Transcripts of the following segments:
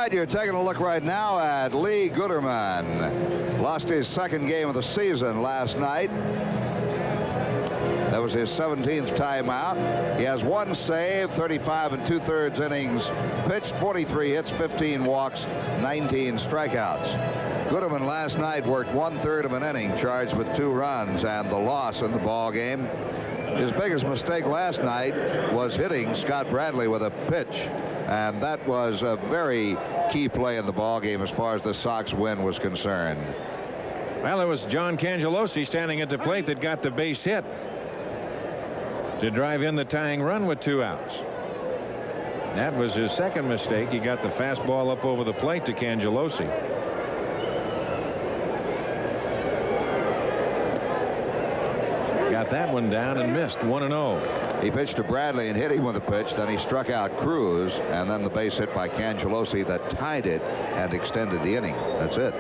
right, you're taking a look right now at Lee Gooderman. Lost his second game of the season last night. That was his 17th timeout. He has one save, 35 2/3 innings pitched, 43 hits, 15 walks, 19 strikeouts. Gooderman last night worked 1/3 of an inning, charged with 2 runs, and the loss in the ball game. His biggest mistake last night was hitting Scott Bradley with a pitch, and that was a very key play in the ball game as far as the Sox win was concerned. Well, it was John Cangelosi standing at the plate that got the base hit to drive in the tying run with 2 outs. That was his second mistake. He got the fastball up over the plate to Cangelosi. Got that one down and missed. 1-0. He pitched to Bradley and hit him with a pitch. Then he struck out Cruz, and then the base hit by Cangelosi that tied it and extended the inning. That's it.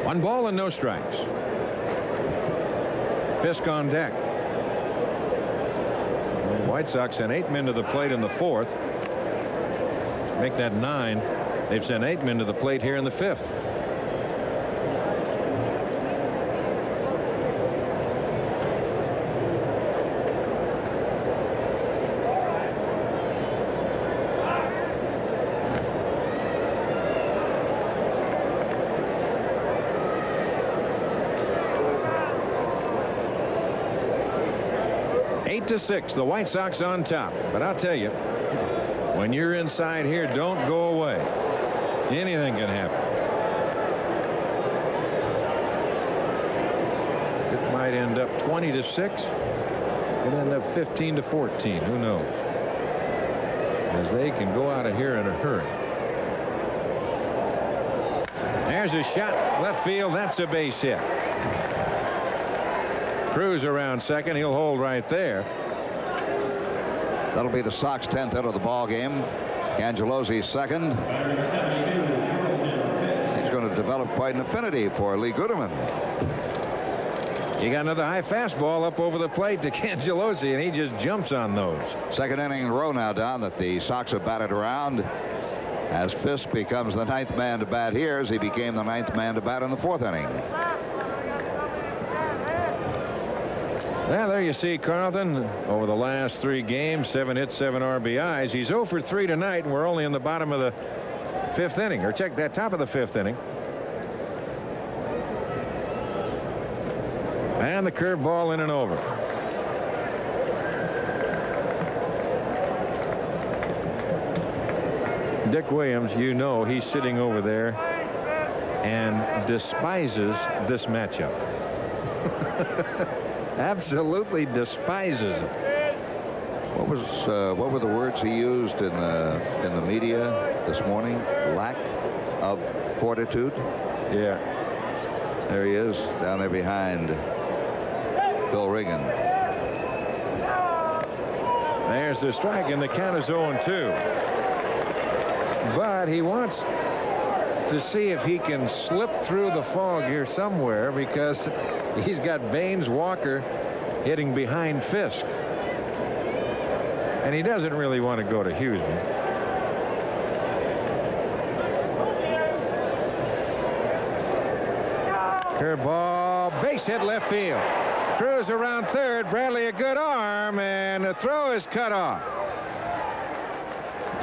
1 ball and no strikes. Fisk on deck. The White Sox sent 8 men to the plate in the 4th. Make that 9. They've sent 8 men to the plate here in the 5th. To 6, the White Sox on top. But I'll tell you, when you're inside here, don't go away. Anything can happen. It might end up 20-6. It end up 15-14. Who knows? As they can go out of here in a hurry. There's a shot left field. That's a base hit. Cruz around second. He'll hold right there. That'll be the Sox 10th hit of the ball game. Cangelosi's second. He's going to develop quite an affinity for Lee Gooderman. You got another high fastball up over the plate to Cangelosi, and he just jumps on those. Second inning in a row now, Don, that the Sox have batted around. As Fisk becomes the 9th man to bat here, as he became the 9th man to bat in the 4th inning. Well, there you see Carlton over the last 3 games, 7 hits, 7 RBIs. He's 0 for 3 tonight, and we're only in the bottom of the 5th inning, or check that, top of the 5th inning. And the curveball in and over. Dick Williams, you know, he's sitting over there and despises this matchup. Absolutely despises it. What were the words he used in the media this morning? Lack of fortitude. Yeah. There he is down there behind Phil Regan. There's the strike, and the count is 0-2. But he wants to see if he can slip through the fog here somewhere, because he's got Baines, Walker hitting behind Fisk. And he doesn't really want to go to Houston. Curveball, base hit left field. Cruz around third. Bradley a good arm, and the throw is cut off.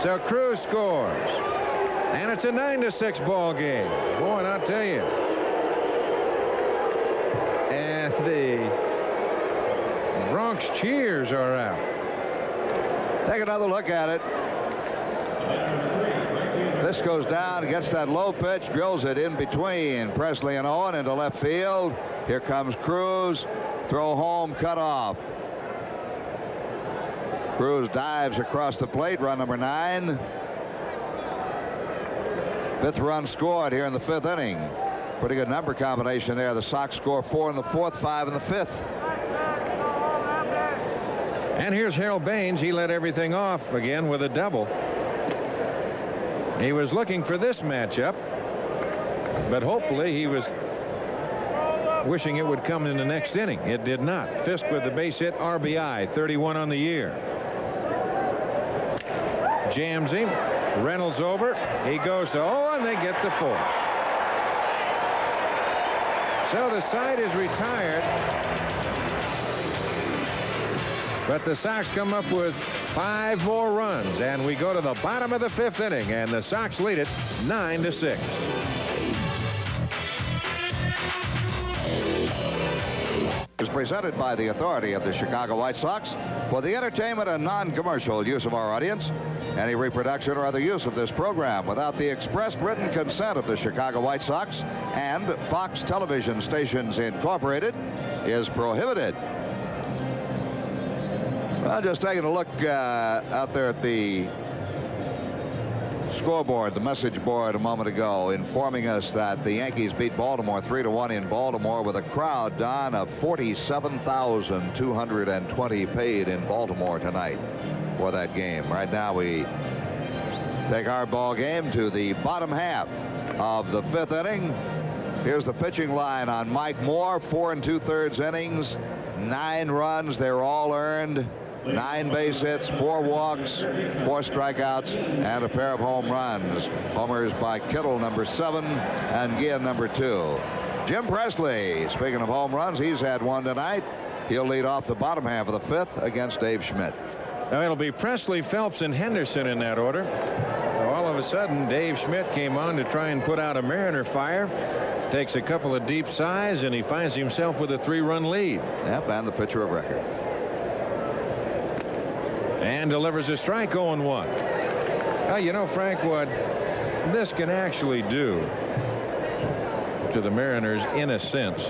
So Cruz scores. And it's a 9-6 ball game. Boy, and I'll tell you. And the Bronx cheers are out. Take another look at it. This goes down, gets that low pitch, drills it in between Presley and Owen into left field. Here comes Cruz. Throw home, cut off. Cruz dives across the plate, run number 9. 5th run scored here in the 5th inning. Pretty good number combination there. The Sox score 4 in the 4th, 5 in the 5th. And here's Harold Baines. He led everything off again with a double. He was looking for this matchup, but hopefully he was wishing it would come in the next inning. It did not. Fisk with the base hit, RBI, 31 on the year. jams him. Reynolds over. He goes to 0, and they get the 4th. So the side is retired. But the Sox come up with 5 more runs, and we go to the bottom of the 5th inning, and the Sox lead it 9-6. Is presented by the authority of the Chicago White Sox for the entertainment and non-commercial use of our audience. Any reproduction or other use of this program without the express written consent of the Chicago White Sox and Fox Television Stations Incorporated is prohibited. Well, just taking a look out there at the scoreboard, the message board a moment ago, informing us that the Yankees beat Baltimore 3-1 in Baltimore with a crowd, Don, of 47,220 paid in Baltimore tonight for that game. Right now we take our ball game to the bottom half of the 5th inning. Here's the pitching line on Mike Moore. 4 2/3 innings, 9 runs. They're all earned. 9 base hits, 4 walks, 4 strikeouts, and a pair of home runs. Homers by Kittle, number 7, and Guillen, number 2. Jim Presley, speaking of home runs, he's had 1 tonight. He'll lead off the bottom half of the 5th against Dave Schmidt. Now it'll be Presley, Phelps, and Henderson in that order. All of a sudden, Dave Schmidt came on to try and put out a Mariner fire. Takes a couple of deep sighs, and he finds himself with a 3-run lead. Yep, and the pitcher of record. And delivers a strike, 0-1. Now, you know, Frank, what this can actually do to the Mariners in a sense,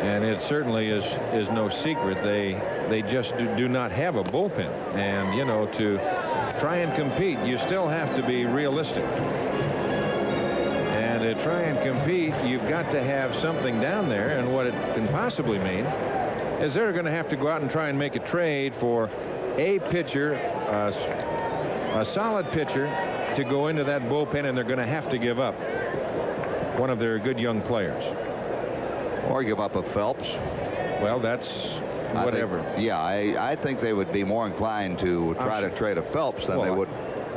and it certainly is no secret, they just do not have a bullpen. And, you know, to try and compete, you still have to be realistic. And to try and compete, you've got to have something down there. And what it can possibly mean is they're going to have to go out and try and make a trade for a pitcher, a solid pitcher, to go into that bullpen, and they're going to have to give up one of their good young players. Or give up a Phelps. Well, that's whatever. I think they would be more inclined to try to trade a Phelps than they would.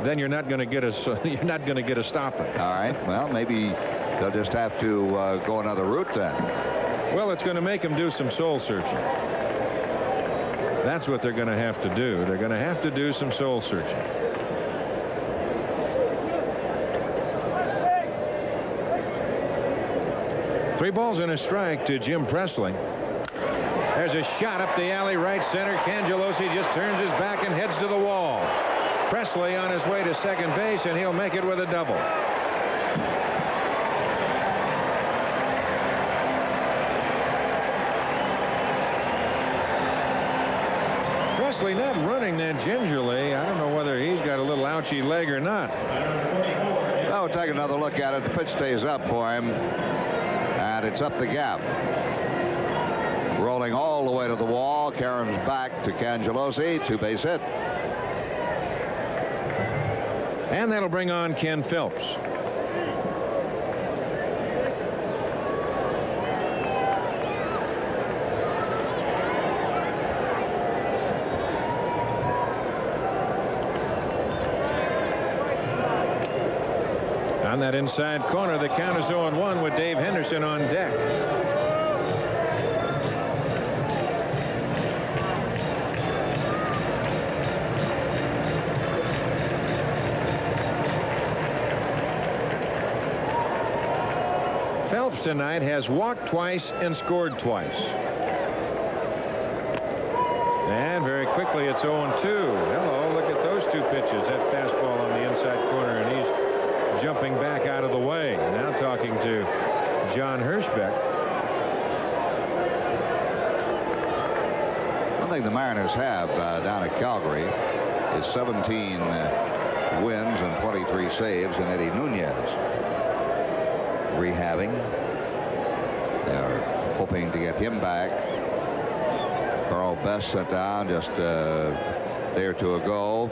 Then you're not going to get a stopper. All right. Well, maybe they'll just have to go another route then. Well, it's going to make them do some soul searching. That's what they're going to have to do. They're going to have to do some soul searching. Three balls and a strike to Jim Presley. There's a shot up the alley, right center. Cangelosi just turns his back and heads to the wall. Presley on his way to second base, and he'll make it with a double. Presley not running that gingerly. I don't know whether he's got a little ouchy leg or not. Well, we'll take another look at it. The pitch stays up for him, and it's up the gap. Rolling all the way to the wall. Karam's back to Cangelosi. 2-base hit. And that'll bring on Ken Phelps. On that inside corner, the count is 0-1 with Dave Henderson on deck. Phelps tonight has walked twice and scored twice. And very quickly it's 0-2. Hello, look at those two pitches. That fastball on the inside corner, and he's jumping back out of the way. Now talking to John Hirschbeck. One thing the Mariners have down at Calgary is 17 wins and 23 saves, and Eddie Nunez rehabbing. They're hoping to get him back. Carl Best sent down just a day or two ago.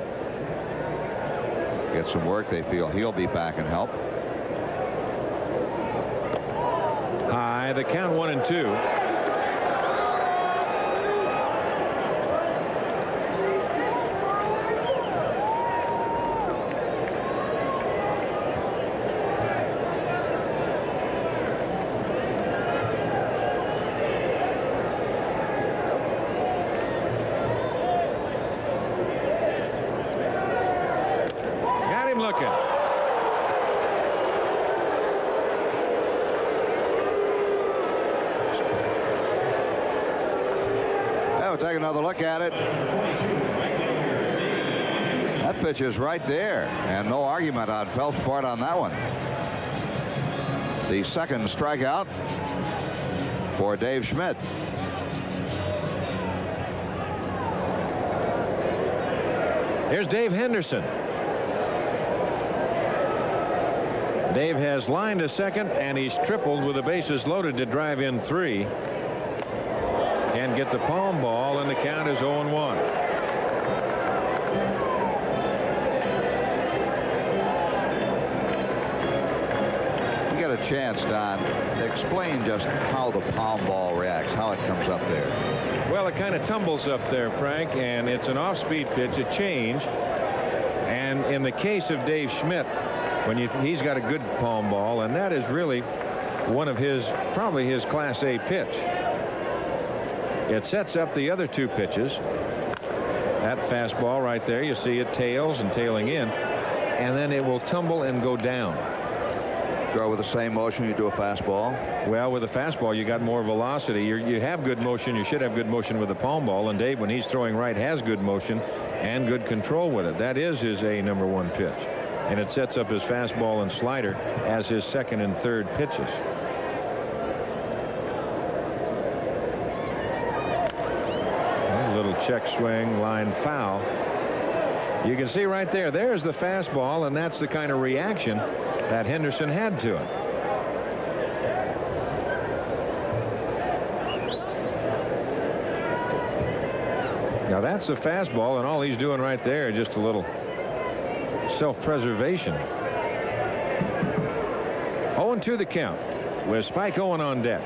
Get some work. They feel he'll be back and help. High, the count 1-2. take another look at it. That pitch is right there, and no argument on Phelps' part on that one. The second strikeout for Dave Schmidt. Here's Dave Henderson. Dave has lined to second, and he's tripled with the bases loaded to drive in 3. Can't get the palm ball, and the count is 0-1. You got a chance, Don, to explain just how the palm ball reacts, how it comes up there. Well, it kind of tumbles up there, Frank, and it's an off-speed pitch, a change. And in the case of Dave Schmidt, when he's got a good palm ball, and that is really one of his, probably his Class A pitch. It sets up the other 2 pitches. That fastball right there, you see it tails and tailing in, and then it will tumble and go down. Throw with the same motion you do a fastball? Well, with a fastball, you got more velocity. You have good motion. You should have good motion with the palm ball. And Dave, when he's throwing right, has good motion and good control with it. That is his number 1 pitch. And it sets up his fastball and slider as his second and third pitches. A little check swing, line foul. You can see right there, there's the fastball, and that's the kind of reaction that Henderson had to it. Now that's the fastball, and all he's doing right there is just a little self-preservation. 0-2 the count with Spike Owen on deck.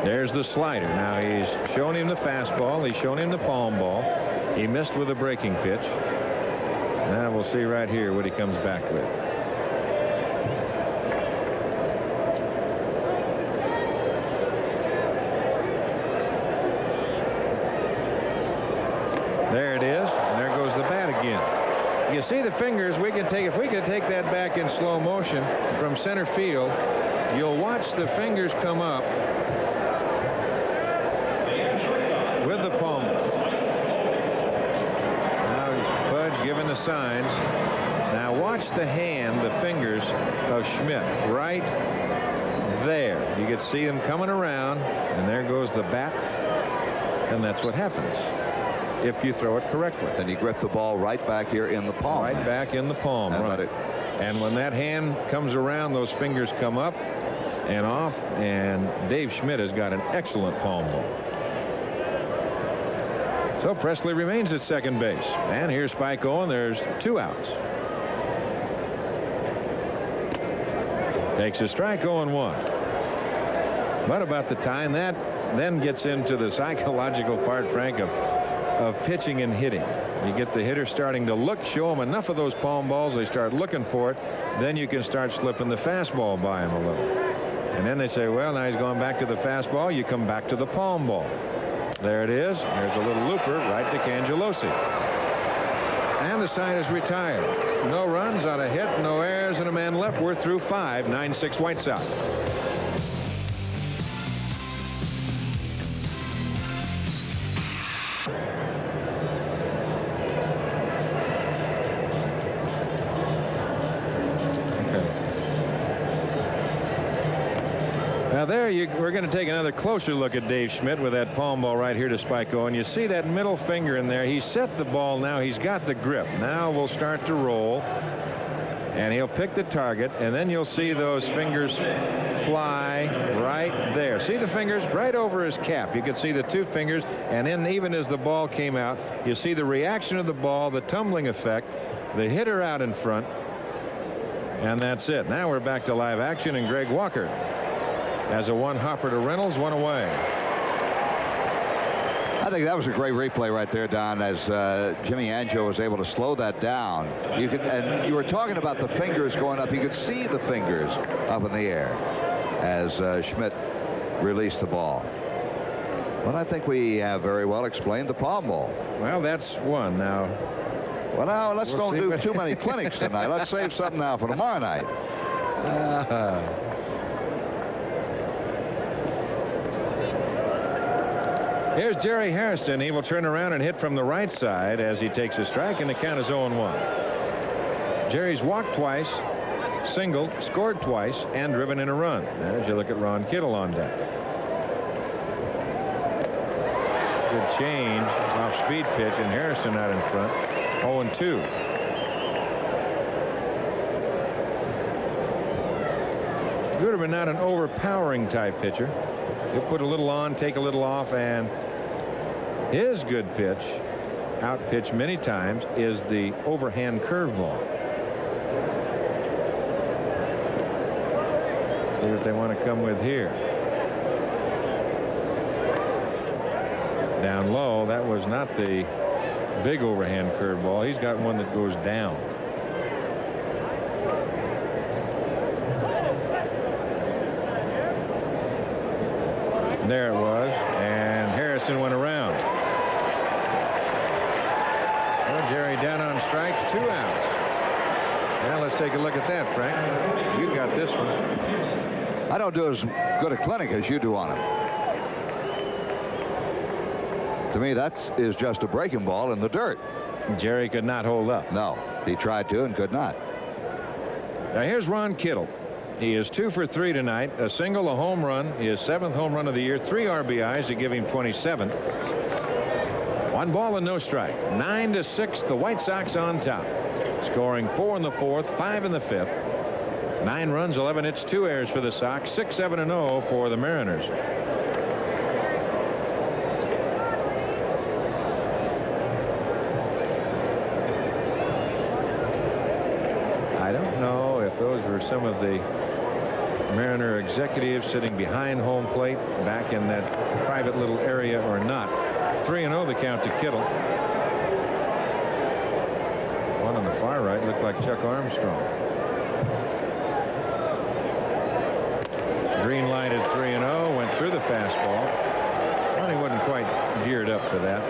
There's the slider. Now he's shown him the fastball. He's shown him the palm ball. He missed with a breaking pitch. Now we'll see right here what he comes back with. There it is, and there goes the bat again. You see the fingers. If we could take that back in slow motion from center field, you'll watch the fingers come up with the palm. Now Pudge giving the signs. Now watch the hand, the fingers of Schmidt right there. You can see them coming around, and there goes the bat, and that's what happens if you throw it correctly. And you grip the ball right back here in the palm. Right back in the palm. Right. And when that hand comes around, those fingers come up and off, and Dave Schmidt has got an excellent palm ball. So Presley remains at second base, and here's Spike Owen. There's 2 outs. Takes a strike, 0-1. But about the time that then gets into the psychological part, Frank, of pitching and hitting. You get the hitter starting to look, show them enough of those palm balls, they start looking for it, then you can start slipping the fastball by him a little. And then they say, well, now he's gone back to the fastball, you come back to the palm ball. There it is. There's a little looper right to Cangelosi. And the side is retired. No runs on a hit, no errors, and a man left. We're through 5, 9-6 White Sox. Now there we're going to take another closer look at Dave Schmidt with that palm ball right here to Spike Owen. You see that middle finger in there. He set the ball now. He's got the grip. Now we'll start to roll. And he'll pick the target. And then you'll see those fingers fly right there. See the fingers right over his cap. You can see the 2 fingers. And then even as the ball came out, you see the reaction of the ball, the tumbling effect, the hitter out in front. And that's it. Now we're back to live action, and Greg Walker has a 1 hopper to Reynolds, 1 away. I think that was a great replay right there, Don, as Jimmy Angio was able to slow that down. And you were talking about the fingers going up. You could see the fingers up in the air as Schmidt released the ball. Well, I think we have very well explained the palm ball. Well, that's one now. Well, now let's don't do too many clinics tonight. Let's save something now for tomorrow night. Here's Jerry Hairston. He will turn around and hit from the right side as he takes a strike, and the count is 0-1. Jerry's walked twice, singled, scored twice, and driven in a run. As you look at Ron Kittle on deck. Good change, off-speed pitch, and Hairston out in front. 0-2. Gooderman not an overpowering type pitcher. He'll put a little on, take a little off, and his good pitch, out pitch many times, is the overhand curveball. See what they want to come with here. Down low, that was not the big overhand curveball. He's got one that goes down. There it was, and Harrison went around. Well, Jerry down on strikes, 2 outs. Now let's take a look at that, Frank. You got this one. I don't do as good a clinic as you do on it. To me, that is just a breaking ball in the dirt. Jerry could not hold up. No, he tried to and could not. Now here's Ron Kittle. He is 2 for 3 tonight. A single, a home run, his 7th home run of the year, 3 RBIs to give him 27. 1 ball and no strike. 9-6, the White Sox on top. Scoring 4 in the 4th, 5 in the 5th. 9 runs, 11 hits, 2 errors for the Sox. 6-7-0 for the Mariners. I don't know if those were some of the Mariner executives sitting behind home plate back in that private little area or not. 3-0 the count to Kittle. One on the far right looked like Chuck Armstrong. Green lighted 3-0, went through the fastball. Well, he wasn't quite geared up for that.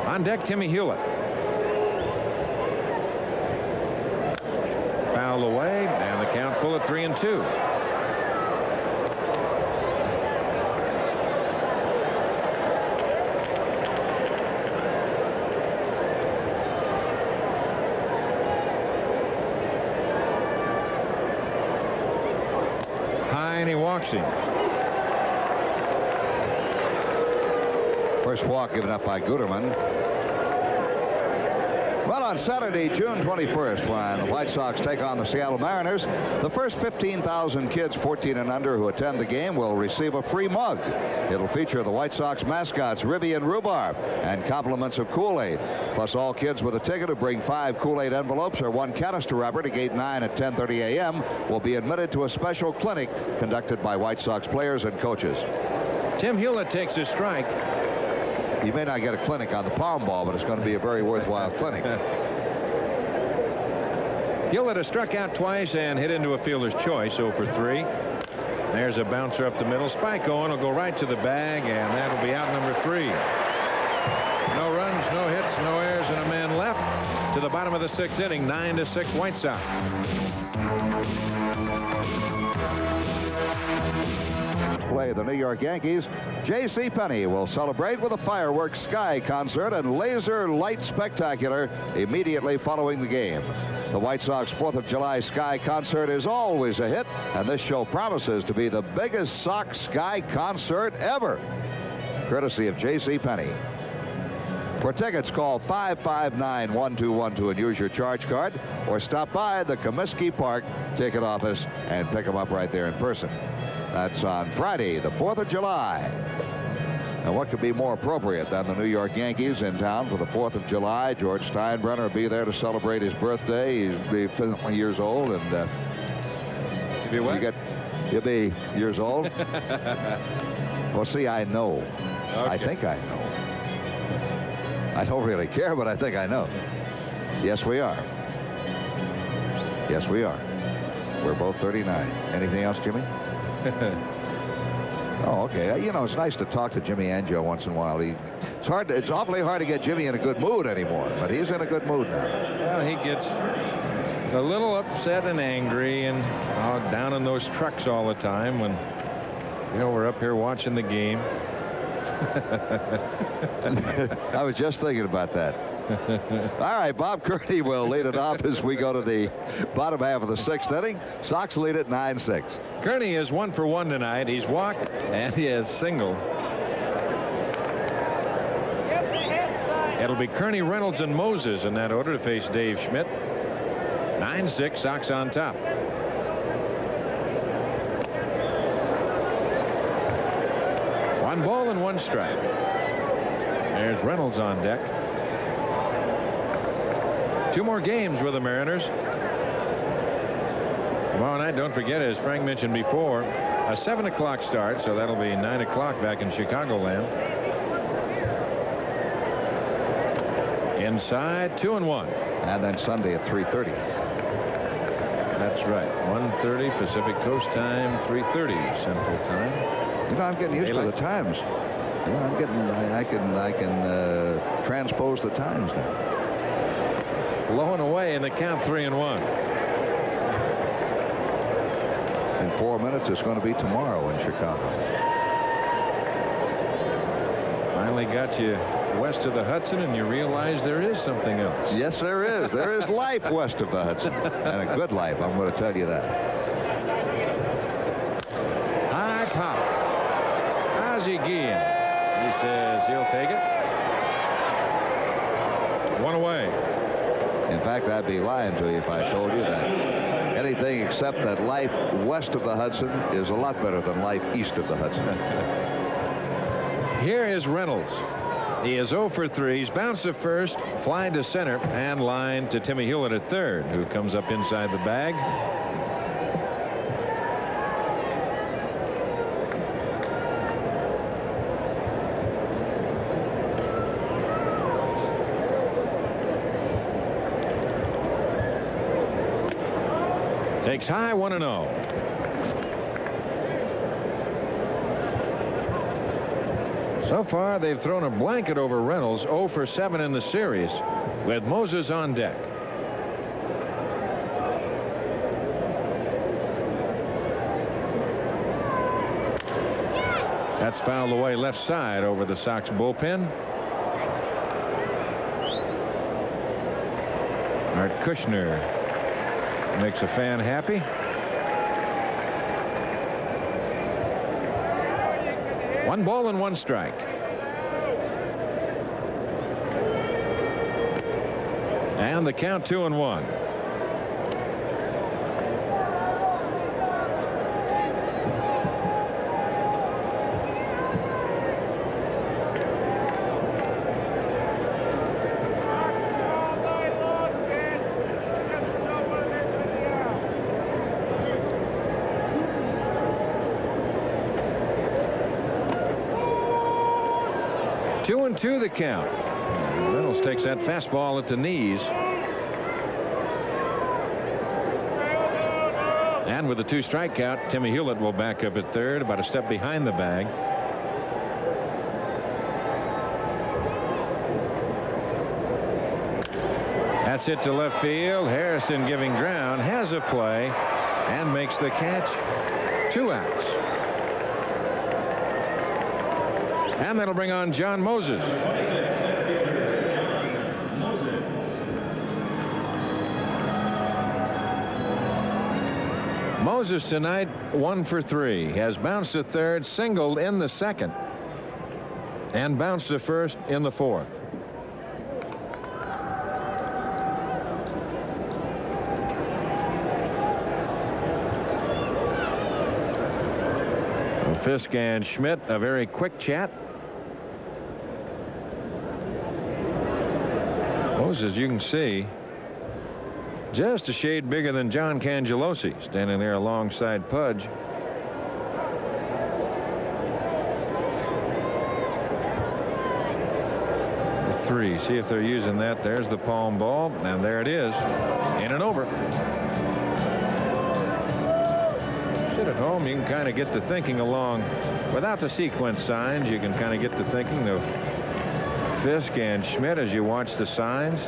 On deck, Timmy Hewlett. Fouled away, and the count full at 3-2. High, and he walks him. First walk given up by Gooderman. Well, on Saturday, June 21st, when the White Sox take on the Seattle Mariners, the first 15,000 kids 14 and under who attend the game will receive a free mug. It'll feature the White Sox mascots, Ribby and Rhubarb, and compliments of Kool-Aid. Plus, all kids with a ticket who bring 5 Kool-Aid envelopes or 1 canister rubber to gate 9 at 10:30 a.m. will be admitted to a special clinic conducted by White Sox players and coaches. Tim Hewlett takes his strike. He may not get a clinic on the palm ball, but it's going to be a very worthwhile clinic. Hewlett has struck out twice and hit into a fielder's choice, 0 for 3. There's a bouncer up the middle. Spike going will go right to the bag, and that'll be out number 3. No runs, no hits, no errors, and a man left to the bottom of the 6th inning. 9-6 White Sox. Play the New York Yankees. J.C. Penney will celebrate with a fireworks sky concert and laser light spectacular immediately following the game. The White Sox 4th of July sky concert is always a hit, and this show promises to be the biggest Sox sky concert ever, courtesy of J.C. Penney. For tickets, call 559-1212 and use your charge card, or stop by the Comiskey Park ticket office and pick them up right there in person. That's on Friday, the 4th of July. And what could be more appropriate than the New York Yankees in town for the 4th of July? George Steinbrenner will be there to celebrate his birthday. He'll be 50 years old, and he'll be years old. Well, see, I know. Okay. I think I know. I don't really care, but I think I know. Yes, we are. Yes, we are. We're both 39. Anything else, Jimmy? Oh, okay. You know, it's nice to talk to Jimmy Angio once in a while. It's awfully hard to get Jimmy in a good mood anymore, but he's in a good mood now. Well, he gets a little upset and angry and down in those trucks all the time when You know, we're up here watching the game. I was just thinking about that. All right, Bob Kearney will lead it off as we go to the bottom half of the 6th inning. Sox lead it 9-6. Kearney is 1 for 1 tonight. He's walked and he has singled. It'll be Kearney, Reynolds, and Moses in that order to face Dave Schmidt. 9-6, Sox on top. One ball and 1 strike. There's Reynolds on deck. 2 more games with the Mariners. Tomorrow night, don't forget, as Frank mentioned before, a 7 o'clock start, so that'll be 9 o'clock back in Chicagoland. Inside, 2-1. And then Sunday at 3:30. That's right. 1:30 Pacific Coast time, 3:30 Central time. You know, I'm getting used to the times. You know, I'm getting. I can transpose the times now. Low and away in the count, 3-1. In 4 minutes, it's going to be tomorrow in Chicago. Finally got you west of the Hudson, and you realize there is something else. Yes, there is. There is life west of the Hudson, and a good life. I'm going to tell you that. High pop. Ozzie Guillen. He says he'll take it. 1 away. In fact, I'd be lying to you if I told you that anything except that life west of the Hudson is a lot better than life east of the Hudson. Here is Reynolds. He is 0 for 3. He's bounced to first, flying to center, and line to Timmy Hewlett at third, who comes up inside the bag. Takes high, 1-0. So far, they've thrown a blanket over Reynolds, 0 for 7 in the series, with Moses on deck. That's fouled away left side over the Sox bullpen. Art Kushner makes a fan happy. One ball and 1 strike. And the count 2-1. Two and 2 the count. Reynolds takes that fastball at the knees. And with the 2-strike count, Timmy Hewlett will back up at third, about a step behind the bag. That's hit to left field. Harrison giving ground, has a play, and makes the catch. 2 outs. And that'll bring on John Moses. Moses tonight 1 for 3. Has bounced to third, singled in the second, and bounced to first in the fourth. Fisk and Schmidt, a very quick chat. Moses, you can see, just a shade bigger than John Cangelosi, standing there alongside Pudge. The 3. See if they're using that. There's the palm ball, and there it is. In and over. Sit at home, you can kind of get to thinking along. Without the sequence signs, you can kind of get to thinking of Fisk and Schmidt as you watch the signs.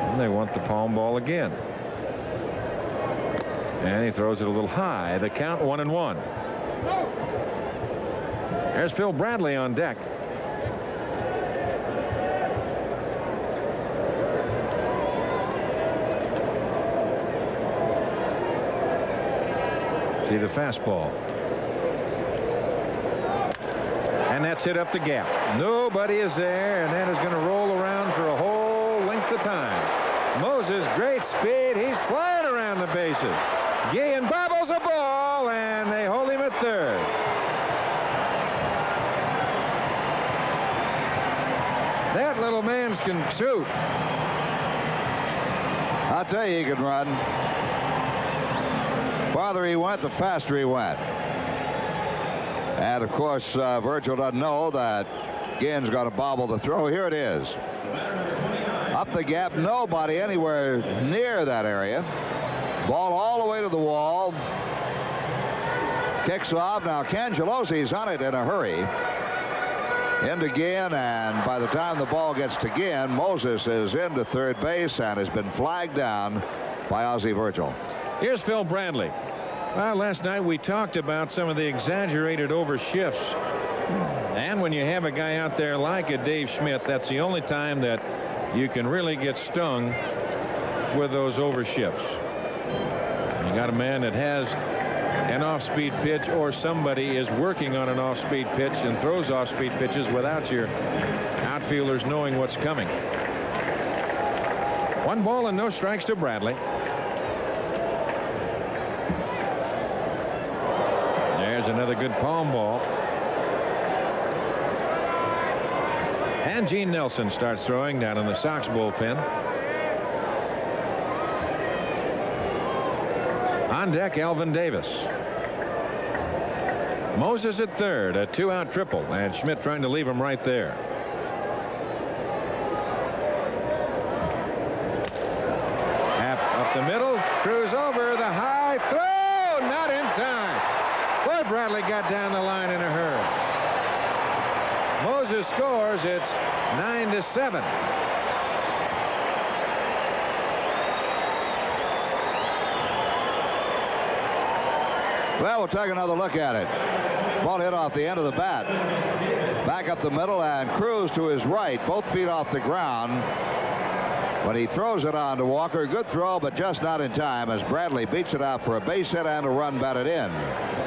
And they want the palm ball again. And he throws it a little high. The count 1-1. There's Phil Bradley on deck. See the fastball. And that's hit up the gap. Nobody is there, and that is going to roll around for a whole length of time. Moses, great speed. He's flying around the bases. Guillen bobbles a ball, and they hold him at third. That little man's can shoot. I'll tell you, he can run. The farther he went, the faster he went. And of course, Virgil doesn't know that Guillen's going to bobble the throw. Here it is. Up the gap, nobody anywhere near that area. Ball all the way to the wall. Kicks off. Now Cangelosi's on it in a hurry. Into Guillen, and by the time the ball gets to Guillen, Moses is into third base and has been flagged down by Ozzie Virgil. Here's Phil Bradley. Well, last night we talked about some of the exaggerated overshifts. And when you have a guy out there like a Dave Schmidt, that's the only time that you can really get stung with those overshifts. You got a man that has an off-speed pitch, or somebody is working on an off-speed pitch and throws off-speed pitches without your outfielders knowing what's coming. 1 ball and no strikes to Bradley. There's another good palm ball. And Gene Nelson starts throwing down in the Sox bullpen. On deck, Alvin Davis. Moses at third, a 2-out triple, and Schmidt trying to leave him right there. Up the middle, Cruz over, the high throw, not in time. Boy, Bradley got down the line in a hurry. Moses scores. It's 9-7. Well, we'll take another look at it. Ball hit off the end of the bat. Back up the middle, and Cruz to his right, both feet off the ground. When he throws it on to Walker, good throw, but just not in time as Bradley beats it out for a base hit and a run batted in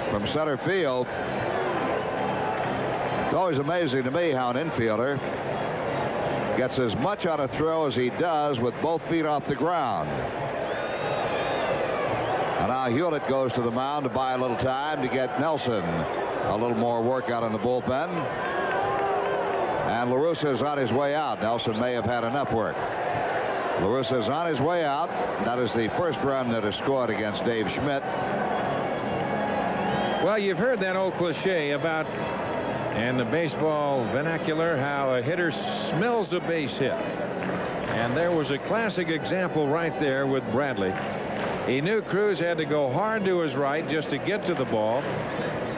from center field. It's always amazing to me how an infielder gets as much on a throw as he does with both feet off the ground. And now Hewlett goes to the mound to buy a little time to get Nelson a little more work out in the bullpen. And La Russa is on his way out. Nelson may have had enough work. La Russa is on his way out. That is the first run that is scored against Dave Schmidt. Well, you've heard that old cliche about, in the baseball vernacular, how a hitter smells a base hit. And there was a classic example right there with Bradley. He knew Cruz had to go hard to his right just to get to the ball.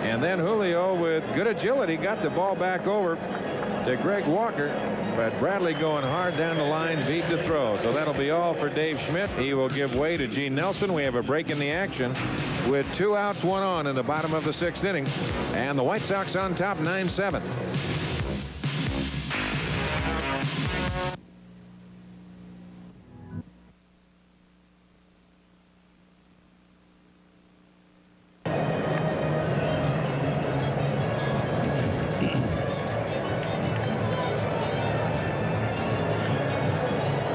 And then Julio, with good agility, got the ball back over to Greg Walker. But Bradley going hard down the line, beat the throw. So that'll be all for Dave Schmidt. He will give way to Gene Nelson. We have a break in the action with 2 outs, 1 on in the bottom of the 6th inning. And the White Sox on top, 9-7.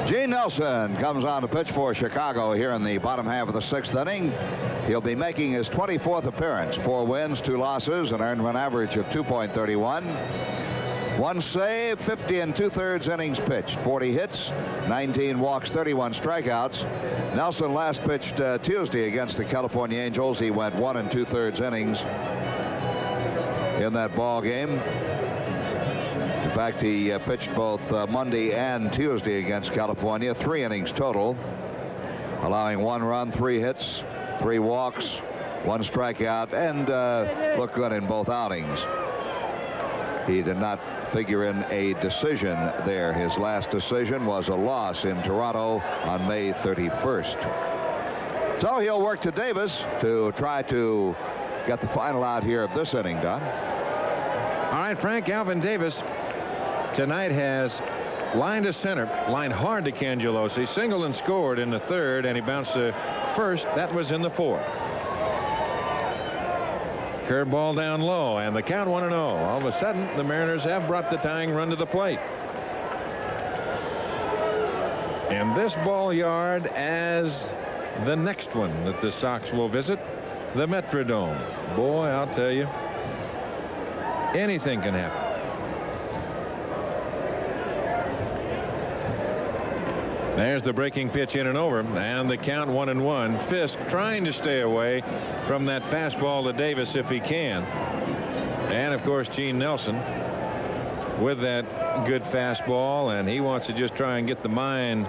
Gene Nelson comes on to pitch for Chicago here in the bottom half of the 6th inning. He'll be making his 24th appearance. 4 wins, 2 losses, an earned run average of 2.31. 1 save, 50 2/3 innings pitched, 40 hits, 19 walks, 31 strikeouts. Nelson last pitched Tuesday against the California Angels. He went 1 2/3 innings in that ball game. In fact, he pitched both Monday and Tuesday against California, 3 innings total, allowing 1 run, 3 hits, 3 walks, 1 strikeout, and looked good in both outings. He did not figure in a decision there. His last decision was a loss in Toronto on May 31st. So he'll work to Davis to try to got the final out here of this inning done. All right, Frank, Alvin Davis tonight has lined to center, lined hard to Cangelosi, singled and scored in the third, and he bounced to first. That was in the fourth. Curveball down low, and the count 1-0. All of a sudden, the Mariners have brought the tying run to the plate. And this ball yard as the next one that the Sox will visit, the Metrodome. Boy, I'll tell you, anything can happen. There's the breaking pitch in and over, and the count 1-1. Fisk trying to stay away from that fastball to Davis if he can. And of course, Gene Nelson with that good fastball, and he wants to just try and get the mind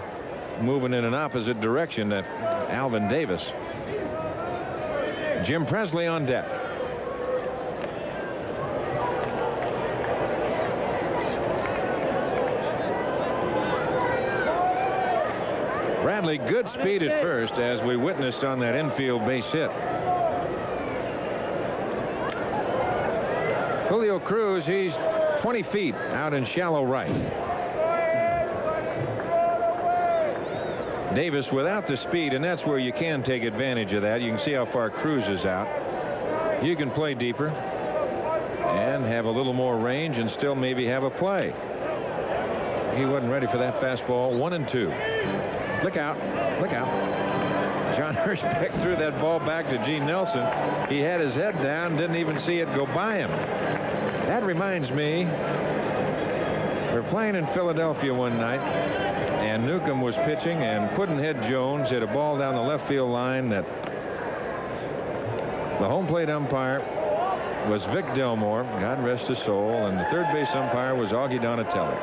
moving in an opposite direction to Alvin Davis. Jim Presley on deck. Bradley, good speed at first, as we witnessed on that infield base hit. Julio Cruz, he's 20 feet out in shallow right. Davis without the speed, and that's where you can take advantage of that. You can see how far Cruz is out. You can play deeper and have a little more range and still maybe have a play. He wasn't ready for that fastball. 1-2. Look out. Look out. John Hirschbeck threw that ball back to Gene Nelson. He had his head down, didn't even see it go by him. That reminds me, we're playing in Philadelphia one night, and Newcomb was pitching, and Pudd'nhead Jones hit a ball down the left field line that the home plate umpire was Vic Delmore, God rest his soul, and the third base umpire was Augie Donatelli.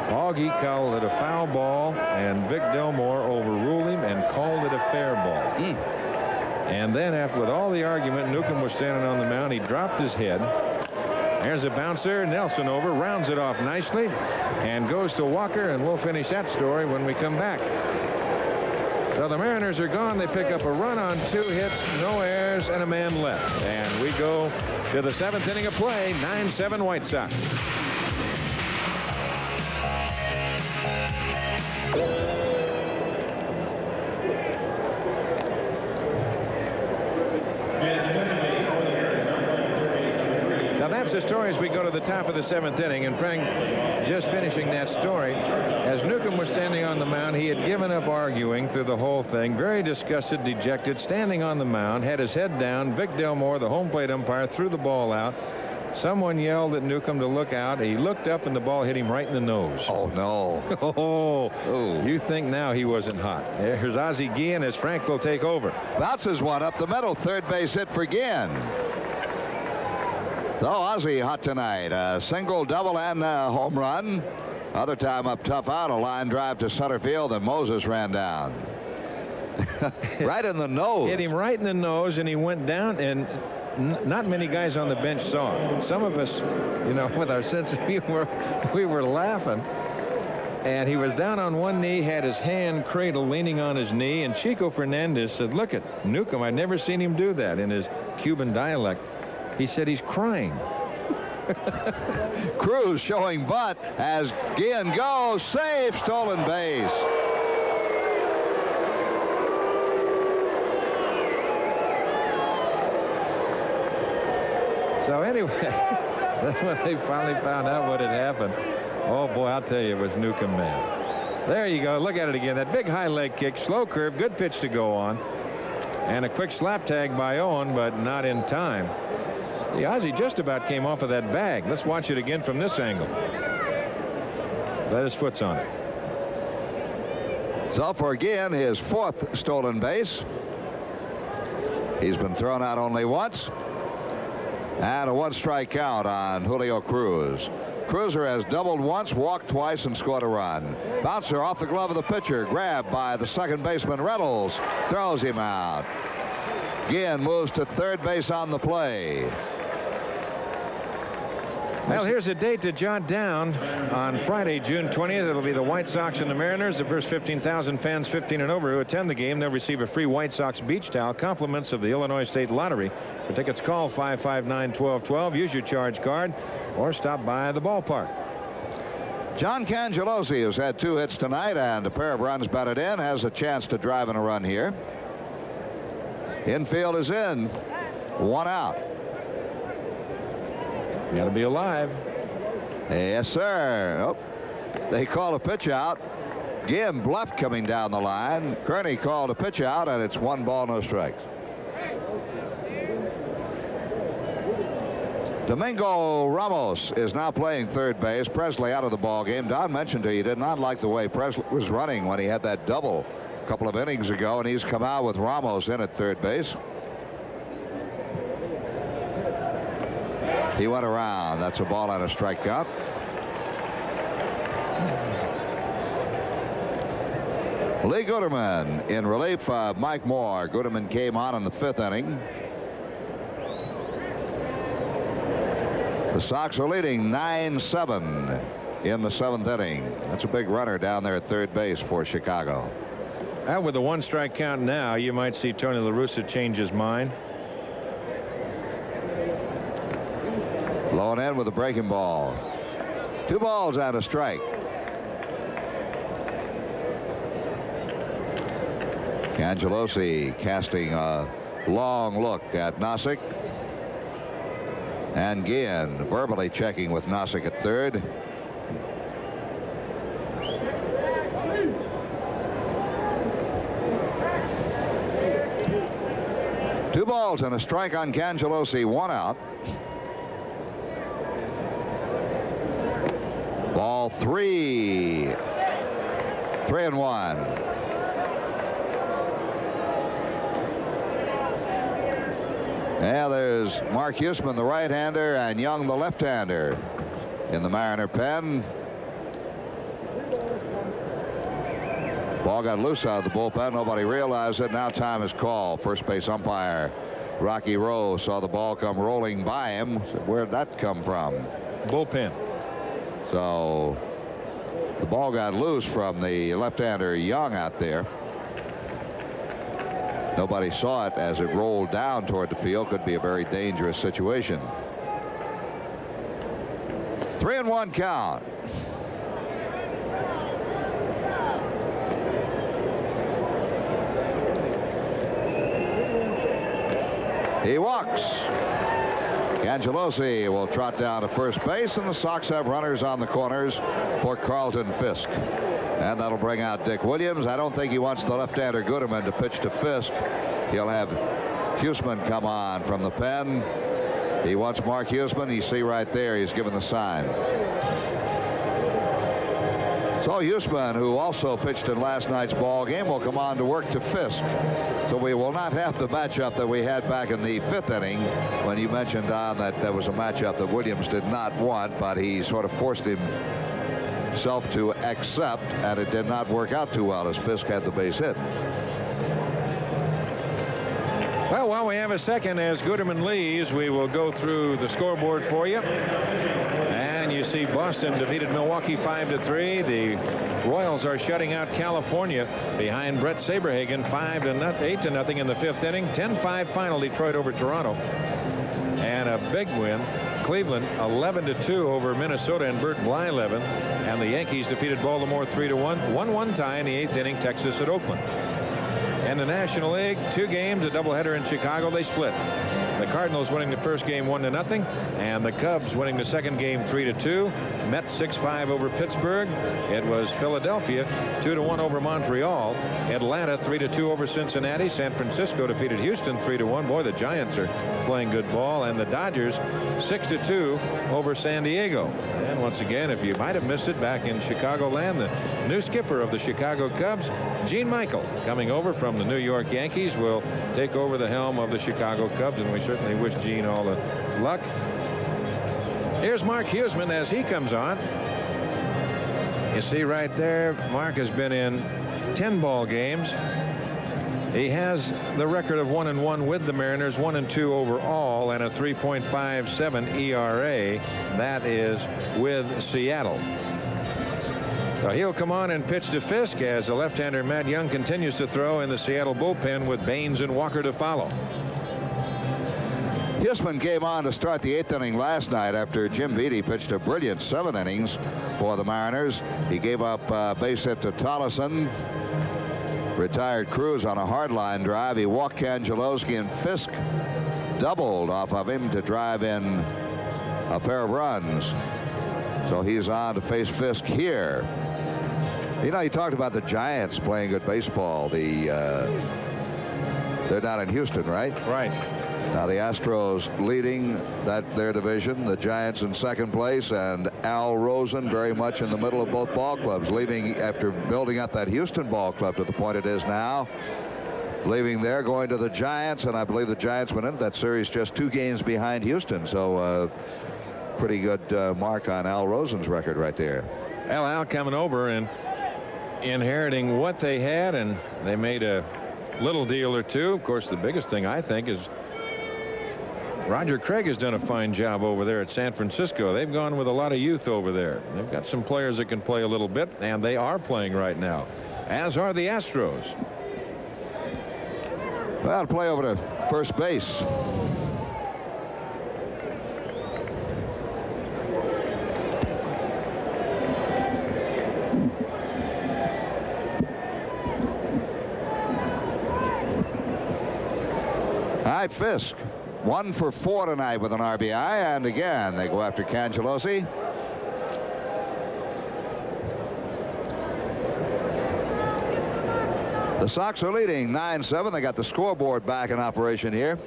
Augie called it a foul ball, and Vic Delmore overruled him and called it a fair ball. And then, after with all the argument, Newcomb was standing on the mound. He dropped his head. There's a bouncer. Nelson over, rounds it off nicely, and goes to Walker, and we'll finish that story when we come back. So the Mariners are gone. They pick up a run on 2 hits, no errors, and a man left. And we go to the 7th inning of play, 9-7 White Sox. Now that's the story as we go to the top of the 7th inning, and Frank, just finishing that story, as Newcomb was standing on the mound, he had given up arguing through the whole thing, very disgusted, dejected, standing on the mound, had his head down. Vic Delmore, the home plate umpire, threw the ball out. Someone yelled at Newcomb to look out. He looked up, and the ball hit him right in the nose. Oh, no. Oh, you think now he wasn't hot. Here's Ozzie Guillen as Frank will take over. Bounces one up the middle. Third base hit for Guillen. So Ozzie hot tonight. A single, double, and a home run. Other time up tough out. A line drive to center field, and Moses ran down. Right in the nose. Hit him right in the nose, and he went down, and not many guys on the bench saw it. Some of us, you know, with our sense of humor, we were laughing. And he was down on one knee, had his hand cradled, leaning on his knee, and Chico Fernandez said, "Look at Newcomb, I'd never seen him do that," in his Cuban dialect. He said he's crying. Cruz showing butt as Guillen goes. Safe, stolen base. So anyway, then when they finally found out what had happened, oh boy, I'll tell you, it was Newcomb, man. There you go. Look at it again. That big high leg kick, slow curve, good pitch to go on. And a quick slap tag by Owen, but not in time. The Ozzie just about came off of that bag. Let's watch it again from this angle. Let his foot's on it. So for Guillen, his 4th stolen base. He's been thrown out only once. And a 1-strike count on Julio Cruz. Cruiser has doubled once, walked twice, and scored a run. Bouncer off the glove of the pitcher, grabbed by the second baseman Reynolds, throws him out. Guillen moves to third base on the play. Well, here's a date to jot down. On Friday, June 20th, it'll be the White Sox and the Mariners. The first 15,000 fans 15 and over who attend the game, they'll receive a free White Sox beach towel, compliments of the Illinois State Lottery. For tickets, call 559-1212, use your charge card, or stop by the ballpark. John Cangelosi, who's had 2 hits tonight and a pair of runs batted in, has a chance to drive in a run here. Infield is in. 1 out. You got to be alive. Yes, sir. Oh, they call a pitch out. Gim bluffed coming down the line. Kearney called a pitch out, and it's 1 ball, no strikes. Domingo Ramos is now playing third base. Presley out of the ball game. Don mentioned to you, he did not like the way Presley was running when he had that double a couple of innings ago, and he's come out with Ramos in at third base. He went around. That's a ball and a strike count. Lee Gooderman in relief of Mike Moore. Gooderman came on in the 5th inning. The Sox are leading 9-7 in the 7th inning. That's a big runner down there at third base for Chicago. Out with the 1 strike count now, you might see Tony La Russa change his mind. Blowing in with a breaking ball. 2 balls and a strike. Cangelosi casting a long look at Nossick. And Guillen verbally checking with Nossick at third. Two balls and a strike on Cangelosi. 1 out. Ball 3. 3-1. Yeah, there's Mark Huesman, the right-hander, and Young, the left-hander, in the Mariner pen. Ball got loose out of the bullpen. Nobody realized it. Now time is called. First base umpire Rocky Rowe saw the ball come rolling by him. Said, where'd that come from? Bullpen. So the ball got loose from the left-hander Young out there. Nobody saw it as it rolled down toward the field. Could be a very dangerous situation. 3-1 count. He walks. Cangelosi will trot down to first base, and the Sox have runners on the corners for Carlton Fisk. And that'll bring out Dick Williams. I don't think he wants the left-hander Gooderman to pitch to Fisk. He'll have Huesman come on from the pen. He wants Mark Huesman. You see right there, he's given the sign. So Huesman, who also pitched in last night's ball game, will come on to work to Fisk. So we will not have the matchup that we had back in the 5th inning when you mentioned, Don, that there was a matchup that Williams did not want, but he sort of forced himself to accept, and it did not work out too well as Fisk had the base hit. Well, while we have a second as Gooderman leaves, we will go through the scoreboard for you. And you see Boston defeated Milwaukee 5-3. The Royals are shutting out California behind Brett Saberhagen 8-0 in the 5th inning. 10-5 final, Detroit over Toronto. And a big win, Cleveland 11-2 over Minnesota and Bert Blyleven. And the Yankees defeated Baltimore 3-1. 1-1 tie in the 8th inning, Texas at Oakland. And the National League, 2 games, a doubleheader in Chicago. They split. The Cardinals winning the first game 1-0, and the Cubs winning the second game 3-2. Mets 6-5 over Pittsburgh. It was Philadelphia 2-1 over Montreal. Atlanta 3-2 over Cincinnati. San Francisco defeated Houston 3-1. Boy, the Giants are playing good ball. And the Dodgers 6-2 over San Diego. And once again, if you might have missed it, back in Chicagoland, the new skipper of the Chicago Cubs, Gene Michael, coming over from the New York Yankees, will take over the helm of the Chicago Cubs, and we certainly wish Gene all the luck. Here's Mark Huesman as he comes on. You see right there, Mark has been in 10 ball games. He has the record of 1-1 with the Mariners, 1-2 overall, and a 3.57 ERA. That is with Seattle. So he'll come on and pitch to Fisk as the left-hander Matt Young continues to throw in the Seattle bullpen with Baines and Walker to follow. Huseman came on to start the 8th inning last night after Jim Beattie pitched a brilliant 7 innings for the Mariners. He gave up a base hit to Tolleson, retired Cruz on a hardline drive. He walked Cangelowski, and Fisk doubled off of him to drive in a pair of runs. So he's on to face Fisk here. You know, he talked about the Giants playing good baseball. They're not in Houston, right? Right. Now the Astros leading their division, the Giants in second place, and Al Rosen very much in the middle of both ball clubs, leaving after building up that Houston ball club to the point it is now. Leaving there, going to the Giants, and I believe the Giants went into that series just 2 games behind Houston. So pretty good mark on Al Rosen's record right there. Al coming over and inheriting what they had, and they made a little deal or two. Of course, the biggest thing I think is Roger Craig has done a fine job over there at San Francisco. They've gone with a lot of youth over there. They've got some players that can play a little bit, and they are playing right now, as are the Astros. Well, play over to first base. Fisk 1 for 4 tonight with an RBI, and again they go after Cangelowski. The Sox are leading 9-7. They got the scoreboard back in operation here.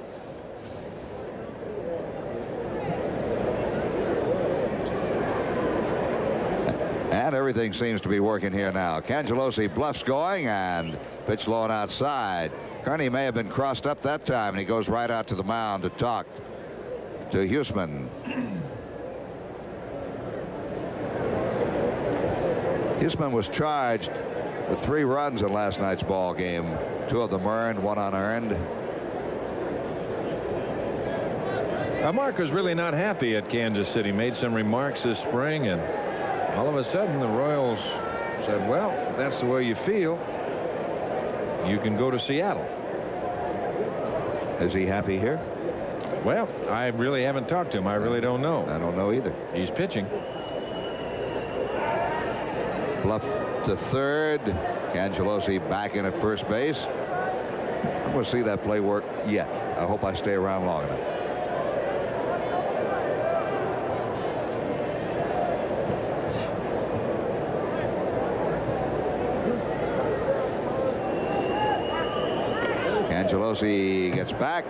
And everything seems to be working here now. Cangelowski bluffs going and pitch low and outside. Kearney may have been crossed up that time, and he goes right out to the mound to talk to Huseman. Huseman was charged with 3 runs in last night's ball game. 2 of them earned, 1 unearned. Mark was really not happy at Kansas City. Made some remarks this spring, and all of a sudden the Royals said, well, if that's the way you feel, you can go to Seattle. Is he happy here? Well, I really haven't talked to him. I really don't know. I don't know either. He's pitching. Bluff to third. Cangelowski back in at first base. I'm going to see that play work yet. I hope I stay around long enough. Cangelowski gets back.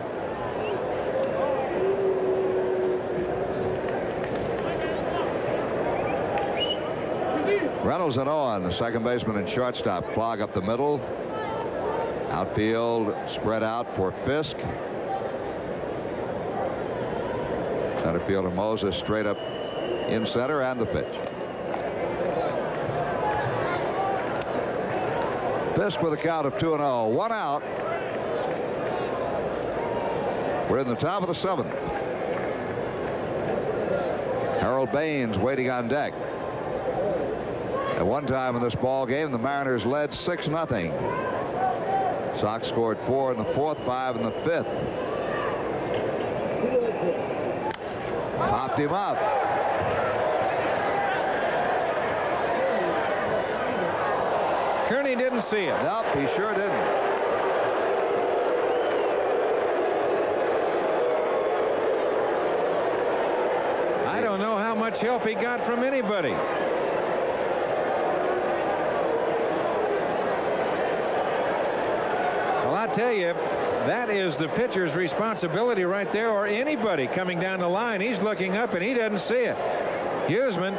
Reynolds and Owen, the second baseman and shortstop, clog up the middle. Outfield spread out for Fisk. Center fielder Moses straight up in center, and the pitch. Fisk with a count of 2-0. 1 out. We're in the top of the 7th. Harold Baines waiting on deck. At one time in this ball game, the Mariners led 6-0. Sox scored 4 in the 4th, 5 in the 5th. Popped him up. Kearney didn't see it. Nope, he sure didn't. I don't know how much help he got from anybody. Well, I tell you, that is the pitcher's responsibility right there, or anybody coming down the line. He's looking up and he doesn't see it. Huseman,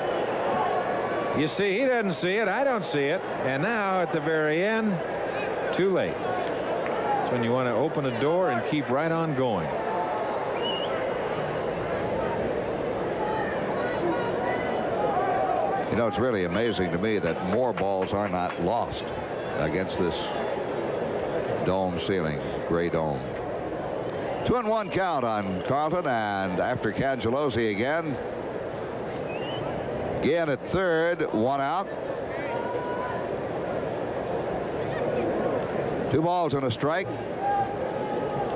you see, he doesn't see it. I don't see it. And now at the very end, too late. That's when you want to open a door and keep right on going. You know, it's really amazing to me that more balls are not lost against this dome ceiling, gray dome. 2-1 count on Carlton, and after Cangelosi again. Guillen at third, 1 out. 2 balls and a strike.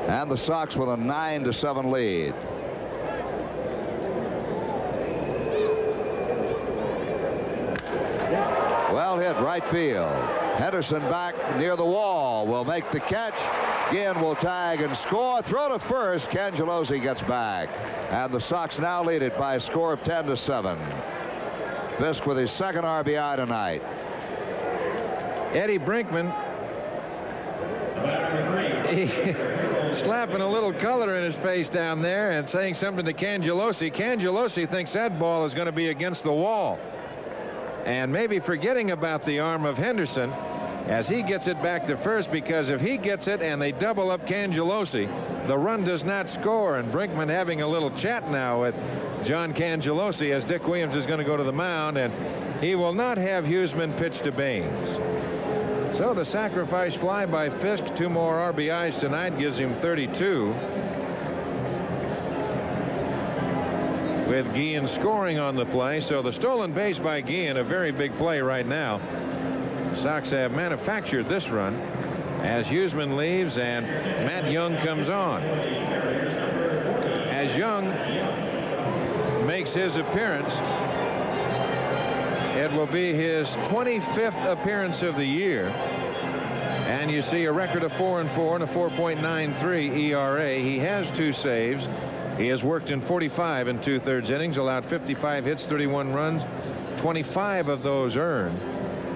And the Sox with a 9-7 lead. Well hit right field. Henderson back near the wall will make the catch. Guillen will tag and score. Throw to first. Cangelosi gets back. And the Sox now lead it by a score of 10-7. Fisk with his second RBI tonight. Eddie Brinkman slapping a little color in his face down there and saying something to Cangelosi. Cangelosi thinks that ball is going to be against the wall. And maybe forgetting about the arm of Henderson as he gets it back to first, because if he gets it and they double up Cangelosi, the run does not score. And Brinkman having a little chat now with John Cangelosi as Dick Williams is going to go to the mound, and he will not have Huseman pitch to Baines. So the sacrifice fly by Fisk, 2 more RBIs tonight, gives him 32. With Guillen scoring on the play. So the stolen base by Guillen, a very big play right now. The Sox have manufactured this run as Huseman leaves and Matt Young comes on. As Young makes his appearance, it will be his 25th appearance of the year. And you see a record of 4-4 and a 4.93 ERA. He has 2 saves. He has worked in 45 and 2/3 innings, allowed 55 hits, 31 runs, 25 of those earned.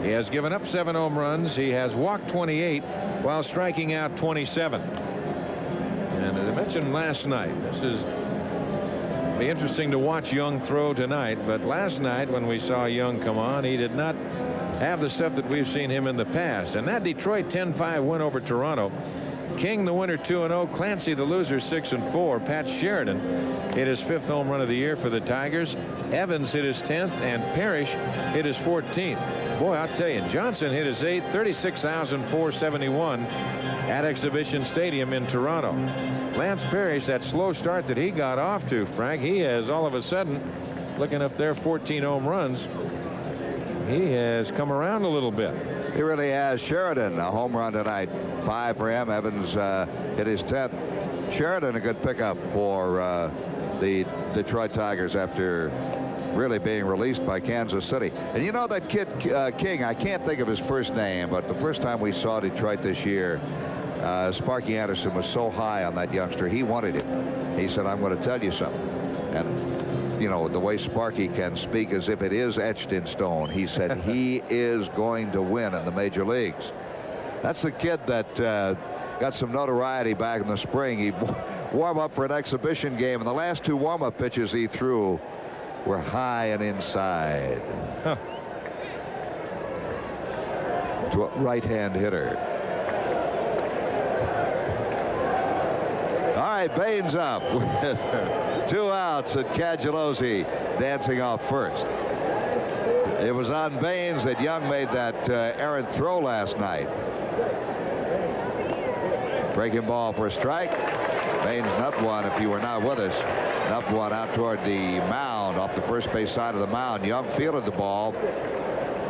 He has given up 7 home runs. He has walked 28 while striking out 27. And as I mentioned last night, this is be interesting to watch Young throw tonight. But last night when we saw Young come on, he did not have the stuff that we've seen him in the past. And that Detroit 10-5 win over Toronto, King the winner 2-0, Clancy the loser 6-4. Pat Sheridan hit his 5th home run of the year for the Tigers. Evans hit his 10th, and Parrish hit his 14th. Boy, I'll tell you, Johnson hit his 8th, 36,471 at Exhibition Stadium in Toronto. Lance Parrish, that slow start that he got off to, Frank, he has all of a sudden, looking up there, 14 home runs. He has come around a little bit. He really has. Sheridan, a home run tonight, 5 for him. Evans hit his 10th. Sheridan, a good pickup for the Detroit Tigers after really being released by Kansas City. And you know that kid King, I can't think of his first name, but the first time we saw Detroit this year, Sparky Anderson was so high on that youngster. He wanted it. He said, I'm going to tell you something. And you know, the way Sparky can speak as if it is etched in stone. He said he is going to win in the major leagues. That's the kid that got some notoriety back in the spring. He warmed up for an exhibition game, and the last 2 warm-up pitches he threw were high and inside. Huh. To a right-hand hitter. All right, Baines up with 2 outs, and Cangelosi dancing off first. It was on Baines that Young made that errant throw last night. Breaking ball for a strike. Baines nut one, if you were not with us. Nut one out toward the mound, off the first base side of the mound. Young fielded the ball,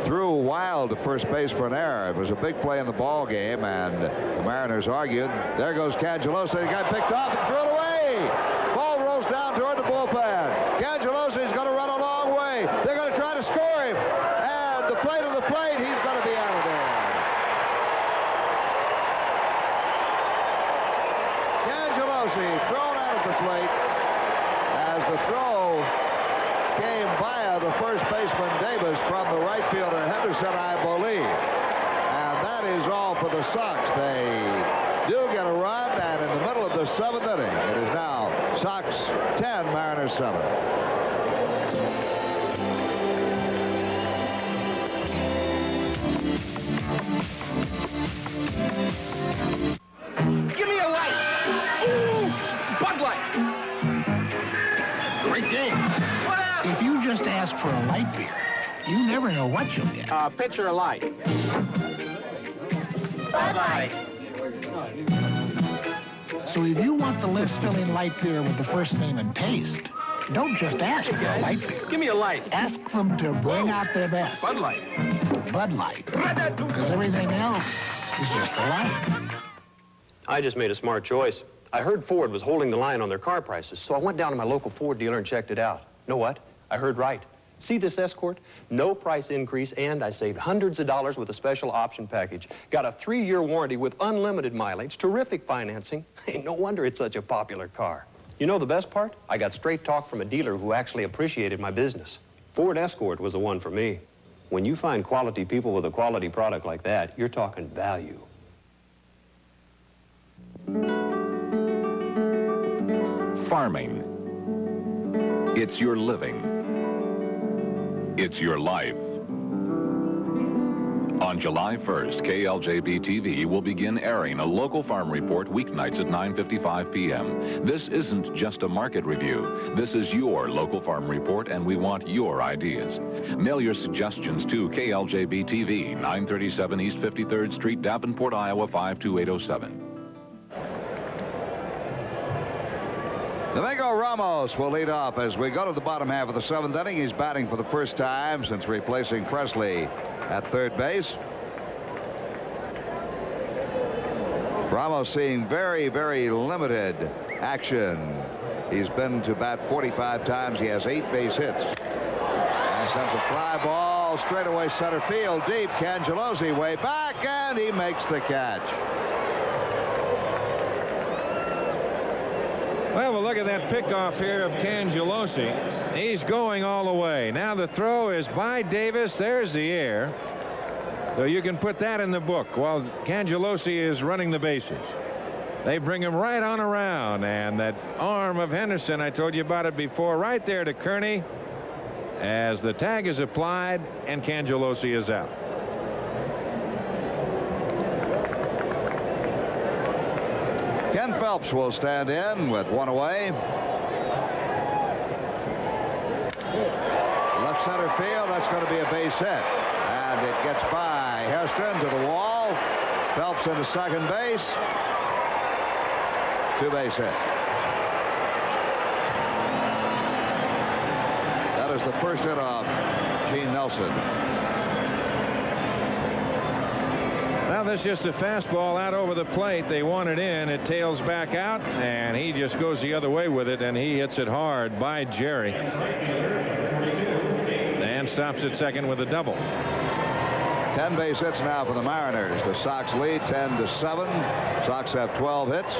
threw wild to first base for an error. It was a big play in the ball game, and the Mariners argued. There goes Cangelosi. The guy picked off and threw it away. Ball rolls down toward the bullpen. Cangelosi's going to run a long way. They're going to try to score him. And the plate of the plate, he's going to be out of there. Cangelosi thrown out at the plate as the throw came via the first baseman Davis from the right fielder Henderson, I believe. And that is all for the Sox. They do get a run, and in the middle of the 7th inning, it is now Sox 10, Mariners 7. Give me a light. Ooh, Bud Light. Great game. If you just ask for a light beer, you never know what you'll get. Pitcher of light. Bud Light. So if you want the lips-filling light beer with the first name and taste, don't just ask for a light beer. Give me a light. Ask them to bring out their best. Bud Light. Bud Light. Because everything else is just a light. I just made a smart choice. I heard Ford was holding the line on their car prices, so I went down to my local Ford dealer and checked it out. Know what? I heard right. See this Escort? No price increase, and I saved hundreds of dollars with a special option package. Got a 3-year warranty with unlimited mileage, terrific financing. Hey, no wonder it's such a popular car. You know the best part? I got straight talk from a dealer who actually appreciated my business. Ford Escort was the one for me. When you find quality people with a quality product like that, you're talking value. Farming. It's your living. It's your life. On July 1st, KLJB-TV will begin airing a local farm report weeknights at 9:55 p.m. This isn't just a market review. This is your local farm report, and we want your ideas. Mail your suggestions to KLJB-TV, 937 East 53rd Street, Davenport, Iowa, 52807. Domingo Ramos will lead off as we go to the bottom half of the 7th inning. He's batting for the first time since replacing Presley at third base. Ramos seeing very, very limited action. He's been to bat 45 times. He has 8 base hits. And sends a fly ball straightaway center field deep. Cangelosi way back, and he makes the catch. Well, we'll look at that pickoff here of Cangelosi. He's going all the way. Now the throw is by Davis. There's the air. So you can put that in the book while Cangelosi is running the bases. They bring him right on around. And that arm of Henderson, I told you about it before, right there to Kearney as the tag is applied and Cangelosi is out. Ken Phelps will stand in with 1 away. Left center field, that's going to be a base hit. And it gets by Heston to the wall. Phelps into second base. 2-base hit. That is the first hit of Gene Nelson. Now this is just a fastball out over the plate. They want it in. It tails back out, and he just goes the other way with it, and he hits it hard by Jerry. And stops at second with a double. 10 base hits now for the Mariners. The Sox lead 10-7. Sox have 12 hits.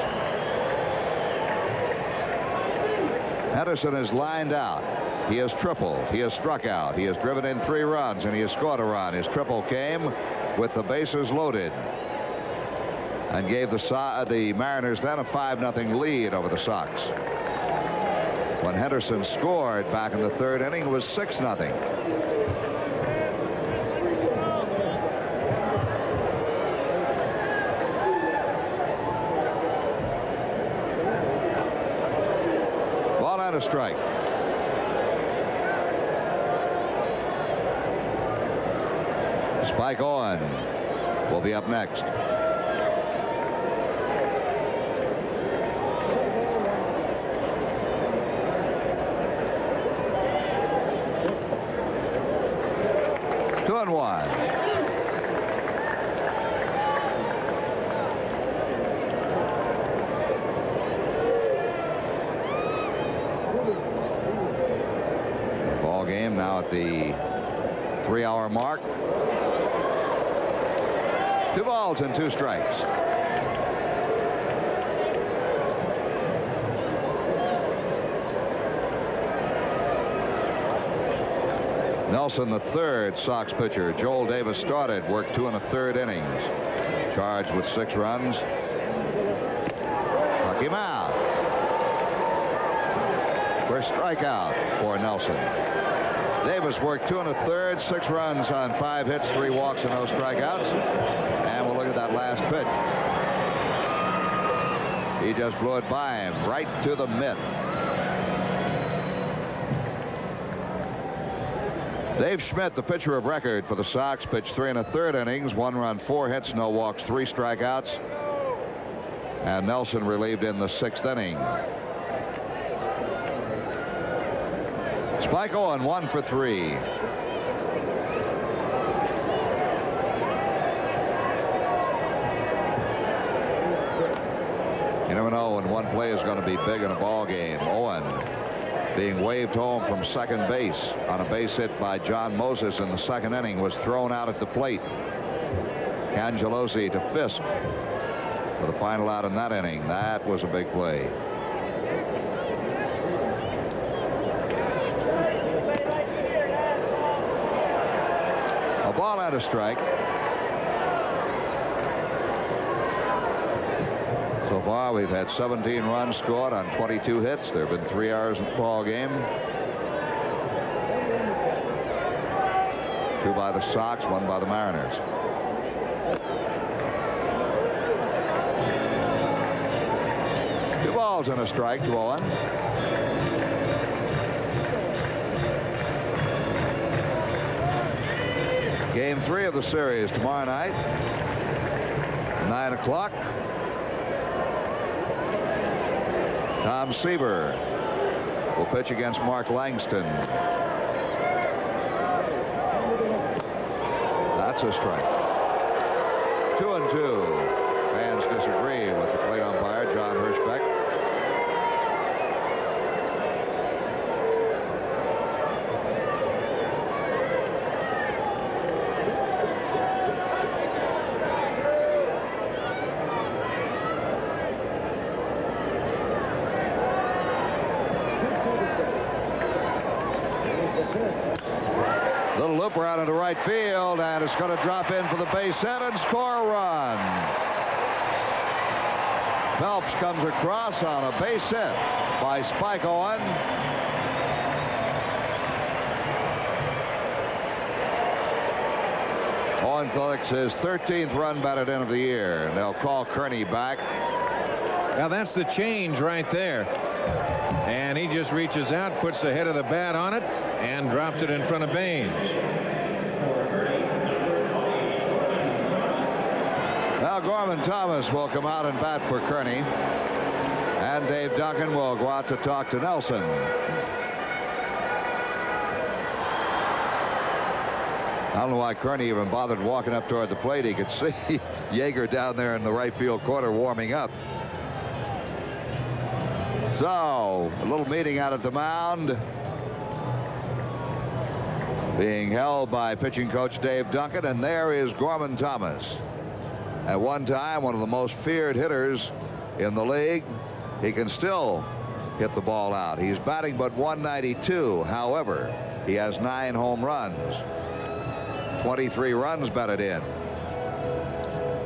Henderson is lined out. He has tripled. He has struck out. He has driven in 3 runs, and he has scored a run. His triple came with the bases loaded and gave the Mariners then a 5-0 lead over the Sox. When Henderson scored back in the 3rd inning, it was 6-0. Ball and a strike. Spike Owen will be up next. Two and one. Ball game now at the 3-hour mark. 2 balls and 2 strikes. Nelson, the 3rd Sox pitcher. Joel Davis started, worked 2 1/3 innings. Charged with 6 runs. Struck him out. First strikeout for Nelson. Davis worked 2 1/3, 6 runs on 5 hits, 3 walks, and no strikeouts. And we'll look at that last pitch. He just blew it by him, right to the mitt. Dave Schmidt, the pitcher of record for the Sox, pitched 3 1/3 innings, 1 run, 4 hits, no walks, 3 strikeouts. And Nelson relieved in the 6th inning. Spike Owen 1 for 3. You never know when one play is going to be big in a ball game. Owen being waved home from second base on a base hit by John Moses in the 2nd inning was thrown out at the plate. Cangelosi to Fisk for the final out in that inning. That was a big play. A ball and a strike. So far, we've had 17 runs scored on 22 hits. There have been 3 errors in the ball game. 2 by the Sox, 1 by the Mariners. Balls and a strike to Owen. Game 3 of the series tomorrow night, 9 o'clock. Tom Seaver will pitch against Mark Langston. That's a strike. 2-2. Fans disagree with the plate umpire, John Hirschbeck. Little looper out into right field, and it's going to drop in for the base hit and score a run. Phelps comes across on a base hit by Spike Owen. Owen collects his 13th run batted in of the year. And they'll call Kearney back. Now that's the change right there. And he just reaches out, puts the head of the bat on it, and drops it in front of Baines. Now Gorman Thomas will come out and bat for Kearney. And Dave Duncan will go out to talk to Nelson. I don't know why Kearney even bothered walking up toward the plate. He could see Yeager down there in the right field corner warming up. So, a little meeting out at the mound being held by pitching coach Dave Duncan, and there is Gorman Thomas. At one time, one of the most feared hitters in the league. He can still hit the ball out. He's batting but .192. However, he has 9 home runs. 23 runs batted in.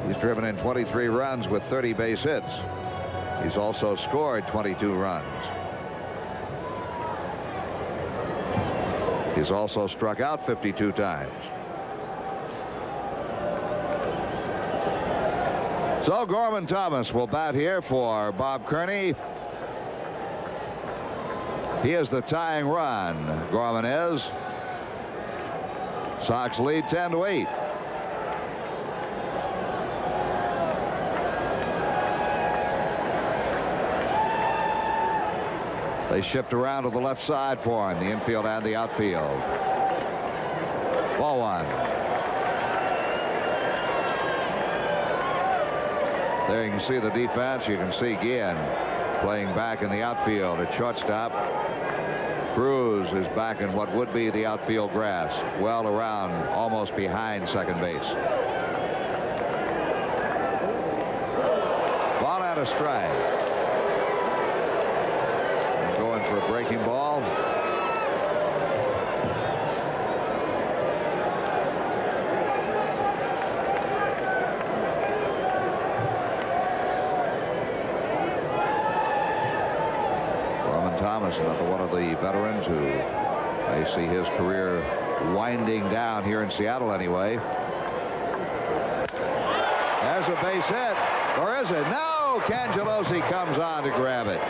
He's driven in 23 runs with 30 base hits. He's also scored 22 runs. He's also struck out 52 times. So Gorman Thomas will bat here for Bob Kearney. He is the tying run. Gorman is. Sox lead 10-8. They shift around to the left side for him, the infield and the outfield. Ball 1. There you can see the defense. You can see Guillen playing back in the outfield at shortstop. Cruz is back in what would be the outfield grass, well around, almost behind second base. Ball and a strike. Going for a breaking ball. Thomas, another one of the veterans who may see his career winding down here in Seattle anyway. There's a base hit. Or is it? No! Cangelosi comes on to grab it.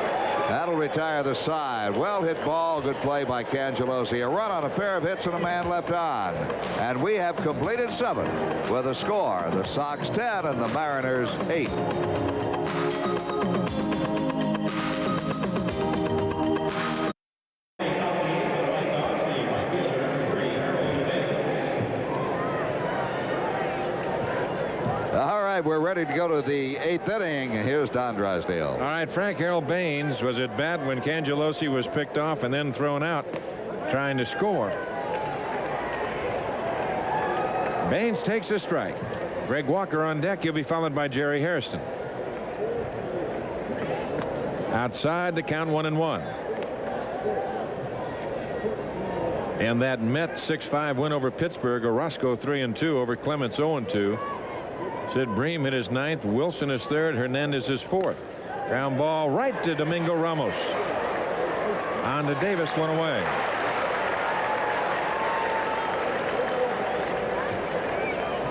That'll retire the side. Well hit ball. Good play by Cangelosi. A run on a pair of hits and a man left on. And we have completed 7 with a score. The Sox 10 and the Mariners 8. All right, we're ready to go to the 8th inning. Here's Don Drysdale. All right, Frank Harold Baines was at bat when Cangelosi was picked off and then thrown out trying to score. Baines takes a strike. Greg Walker on deck. He'll be followed by Jerry Hairston. Outside, the count 1-1. And that Met 6-5 win over Pittsburgh. Orozco 3-2 over Clements 0-2. Sid Bream hit his 9th. Wilson his 3rd. Hernandez his 4th. Ground ball right to Domingo Ramos. On to Davis, one away.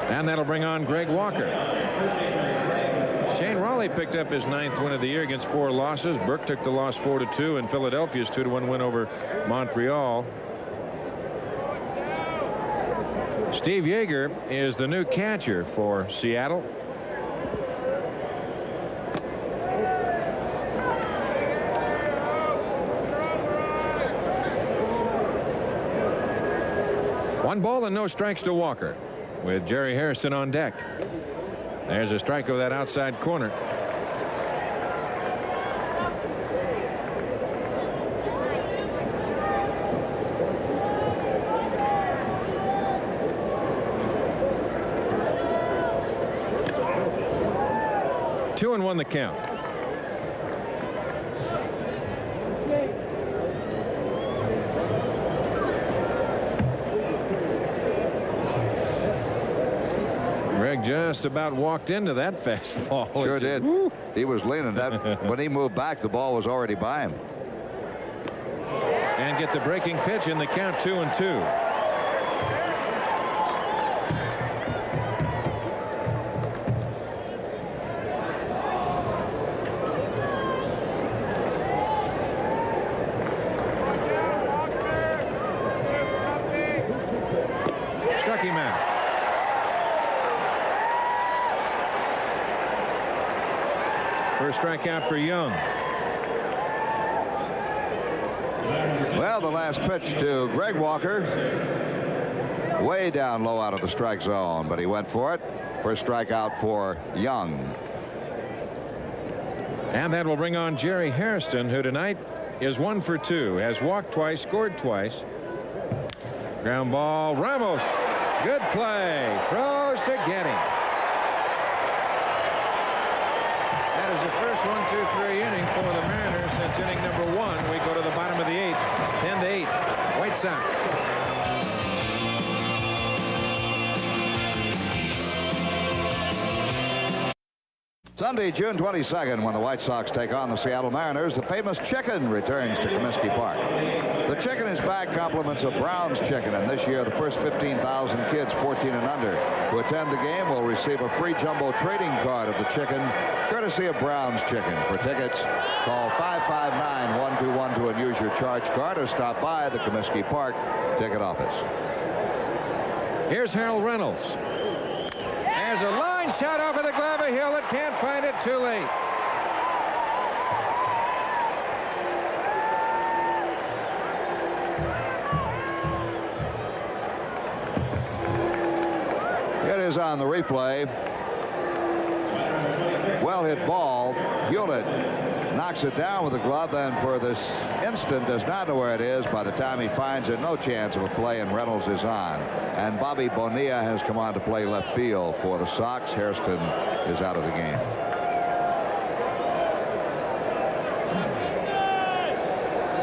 And that'll bring on Greg Walker. Shane Raleigh picked up his 9th win of the year against 4 losses. Burke took the loss 4-2 in Philadelphia's 2-1 win over Montreal. Steve Yeager is the new catcher for Seattle. One ball and no strikes to Walker with Jerry Hairston on deck. There's a strike over that outside corner. Two and 1 the count. Greg just about walked into that fastball. Sure did. Woo. He was leaning. That when he moved back, the ball was already by him. And get the breaking pitch in the count 2-2. Struck him out. First strikeout for Young. Well, the last pitch to Greg Walker. Way down low out of the strike zone, but he went for it. First strikeout for Young. And that will bring on Jerry Hairston, who tonight is 1 for 2. Has walked twice, scored twice. Ground ball, Ramos. Good play. Throws to get him. That is the first 1-2-3 inning for the Mariners since inning number 1. We go to the bottom of the 8th. 10-8. White Sox. Sunday, June 22nd, when the White Sox take on the Seattle Mariners, the famous chicken returns to Comiskey Park. The chicken is back, compliments of Brown's Chicken, and this year the first 15,000 kids 14 and under who attend the game will receive a free jumbo trading card of the chicken, courtesy of Brown's Chicken. For tickets, call 559-1212 and use your charge card, or stop by the Comiskey Park ticket office. Here's Harold Reynolds. There's a line shot over the glove of Hill. It can't find it. Too late. It is on the replay. Well hit ball. Hewlett knocks it down with the glove, then for this instant does not know where it is. By the time he finds it, no chance of a play, and Reynolds is on. And Bobby Bonilla has come on to play left field for the Sox. Hairston is out of the game.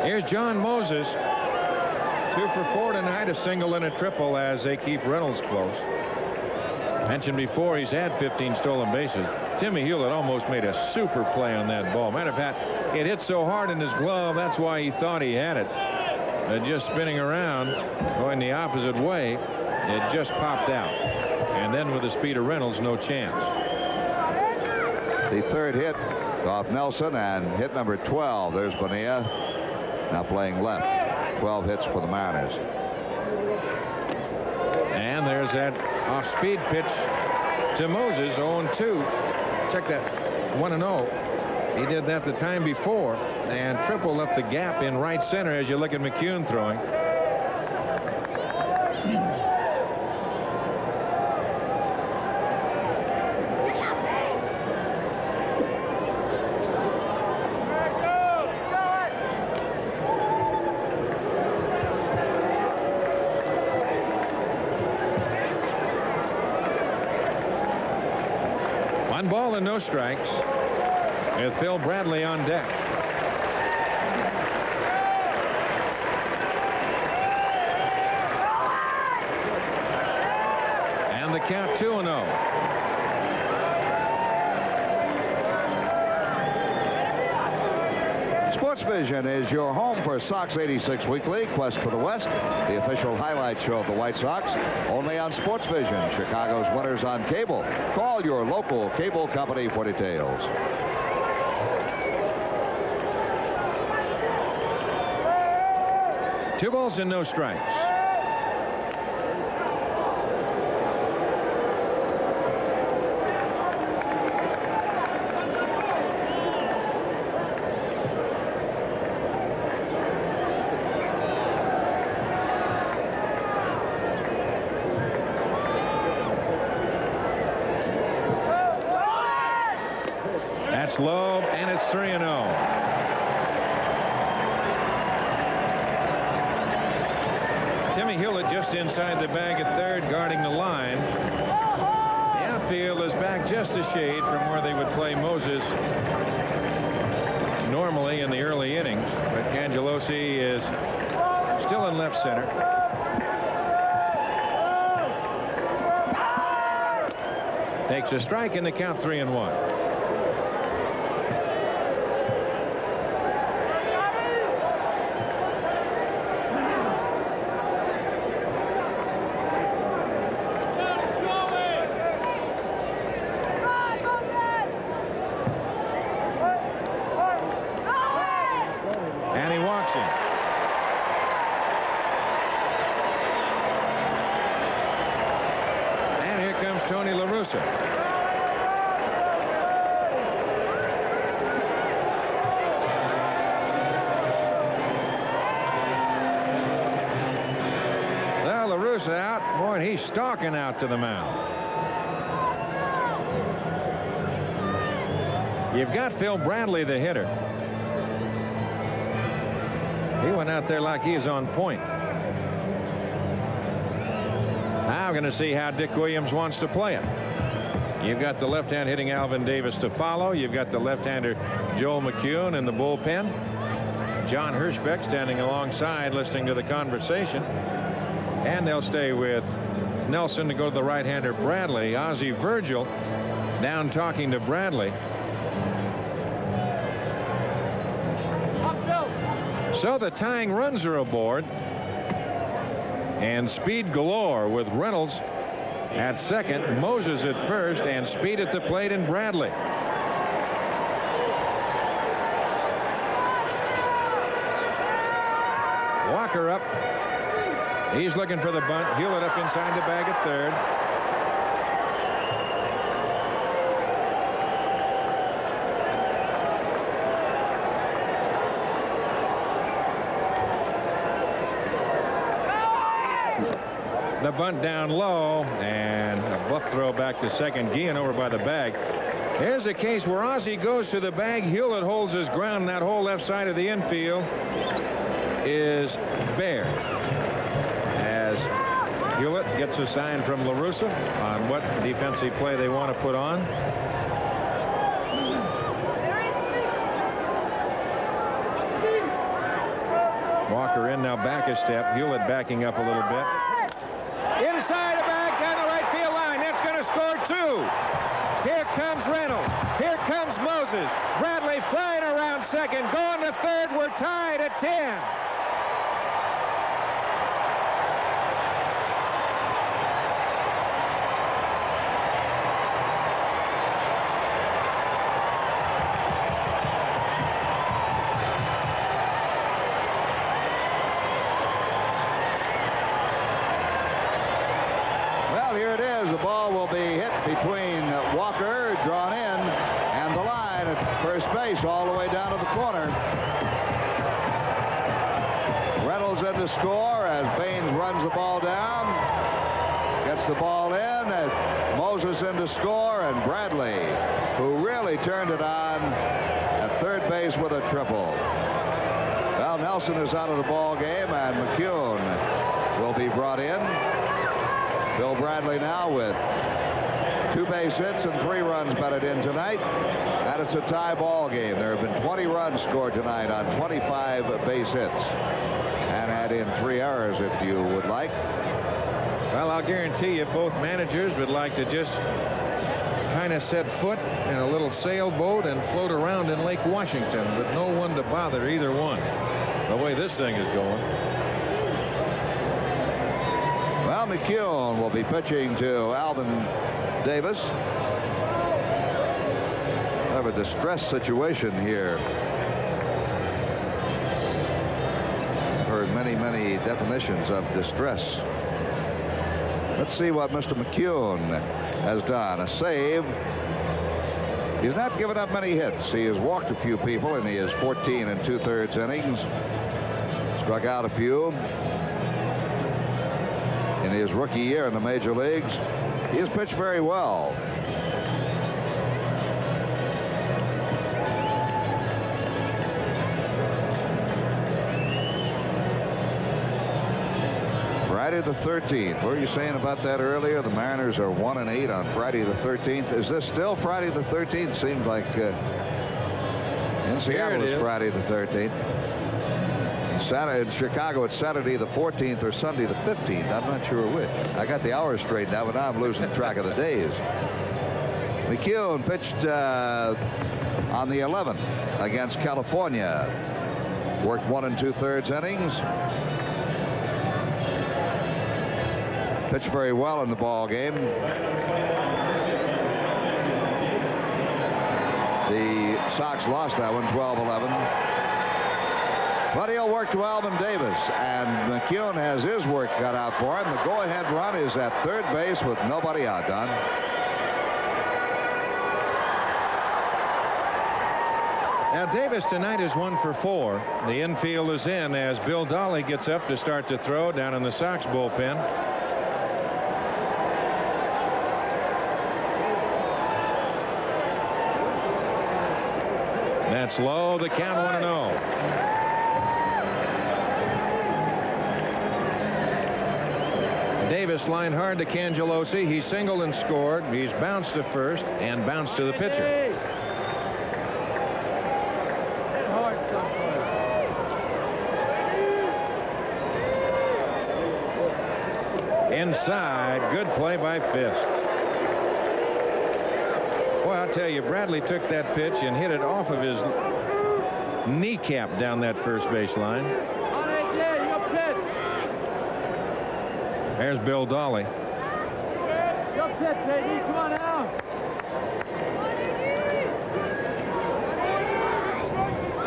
Here's John Moses. 2 for 4 tonight, a single and a triple as they keep Reynolds close. Mentioned before, he's had 15 stolen bases. Timmy Hewlett almost made a super play on that ball. Matter of fact, it hit so hard in his glove, that's why he thought he had it. Just spinning around, going the opposite way, it just popped out. And then with the speed of Reynolds, no chance. The third hit off Nelson, and hit number 12. There's Bonilla, now playing left. 12 hits for the Mariners. And there's that off-speed pitch to Moses, 0-2. Check that, 1-0. He did that the time before and tripled up the gap in right center as you look at McCune throwing. One ball and no strikes with Phil Bradley on deck. And the count 2-0. Sports Vision is your home for Sox 86 Weekly, Quest for the West, the official highlight show of the White Sox, only on Sports Vision, Chicago's winners on cable. Call your local cable company for details. Two balls and no strikes. That's low, and it's 3-0. Timmy Hewlett just inside the bag at third, guarding the line. The outfield is back just a shade from where they would play Moses normally in the early innings, but Cangelosi is still in left center. Takes a strike in the count, 3-1. Out. Boy, he's stalking out to the mound. You've got Phil Bradley, the hitter. He went out there like he is on point. Now we're going to see how Dick Williams wants to play it. You've got the left-hand hitting Alvin Davis to follow. You've got the left-hander Joel McCune in the bullpen. John Hirschbeck standing alongside listening to the conversation. And they'll stay with Nelson to go to the right-hander Bradley. Ozzie Virgil down talking to Bradley. So the tying runs are aboard. And speed galore with Reynolds at second, Moses at first, and speed at the plate in Bradley. Walker up. He's looking for the bunt. Hewlett up inside the bag at third. The bunt down low, and a bluff throw back to second. Guillen over by the bag. Here's a case where Ozzie goes to the bag. Hewlett holds his ground. That whole left side of the infield is bare. Hewlett gets a sign from La Russa on what defensive play they want to put on. Walker in now, back a step. Hewlett backing up a little bit. Inside a bag down the right field line. That's going to score two. Here comes Reynolds. Here comes Moses. Bradley flying around second. Going to third. We're tied at 10. Here it is. The ball will be hit between Walker, drawn in, and the line. first base all the way down to the corner. Reynolds in to score as Baines runs the ball down. Gets the ball in, and Moses in to score, and Bradley, who really turned it on at third base with a triple. Well, Nelson is out of the ball game, and McCune will be brought in. Bill Bradley now with 2 base hits and 3 runs batted in tonight. And it's a tie ball game. There have been 20 runs scored tonight on 25 base hits. And add in 3 errors if you would like. Well, I'll guarantee you both managers would like to just kind of set foot in a little sailboat and float around in Lake Washington, but no one to bother either one, the way this thing is going. Well, McCune will be pitching to Alvin Davis. Have a distress situation here. Heard many definitions of distress. Let's see what Mr. McCune has done. A save. He's not given up many hits. He has walked a few people in his 14 2/3 innings. Struck out a few in his rookie year in the major leagues. He has pitched very well. Friday the 13th. What were you saying about that earlier? The Mariners are 1-8 on Friday the 13th. Is this still Friday the 13th? Seems like in Seattle it's Friday the 13th. In Chicago it's Saturday the 14th or Sunday the 15th. I'm not sure which. I got the hours straightened out, but now I'm losing track of the days. McCune pitched on the 11th against California. Worked 1 2/3 innings. Pitched very well in the ball game. The Sox lost that one 12-11. But he'll work to Alvin Davis, and McCune has his work cut out for him. The go-ahead run is at third base with nobody out, Don. Now, Davis tonight is 1 for 4. The infield is in as Bill Dolly gets up to start to throw down in the Sox bullpen. That's low. The count 1-0. Davis lined hard to Cangelosi. He singled and scored. He's bounced to first and bounced to the pitcher. Inside. Good play by Fisk. Boy, I'll tell you, Bradley took that pitch and hit it off of his kneecap down that first base line. There's Bill Dolly.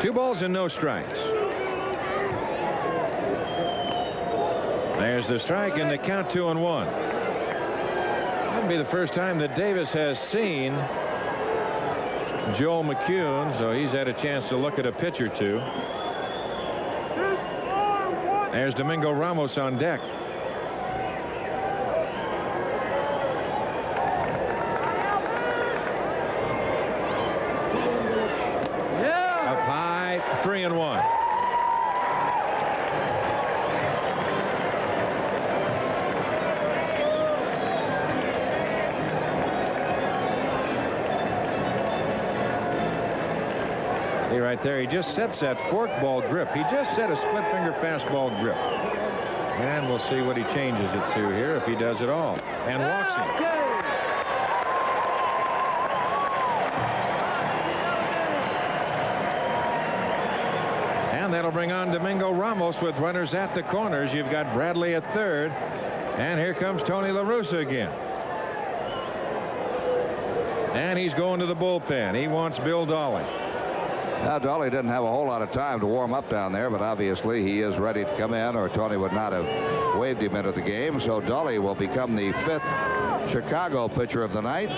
2 balls and no strikes. There's the strike and the count 2-1. That'd be the first time that Davis has seen Joel McCune, so he's had a chance to look at a pitch or two. There's Domingo Ramos on deck. Up high, 3-1. Right there, he just sets that forkball grip. He just set a split finger fastball grip, and we'll see what he changes it to here if he does it all, and walks him. And that'll bring on Domingo Ramos with runners at the corners. You've got Bradley at third, and here comes Tony La Russa again. And he's going to the bullpen. He wants Bill Dolly. Now, Dolly didn't have a whole lot of time to warm up down there, but obviously he is ready to come in, or Tony would not have waved him into the game. So Dolly will become the 5th Chicago pitcher of the night.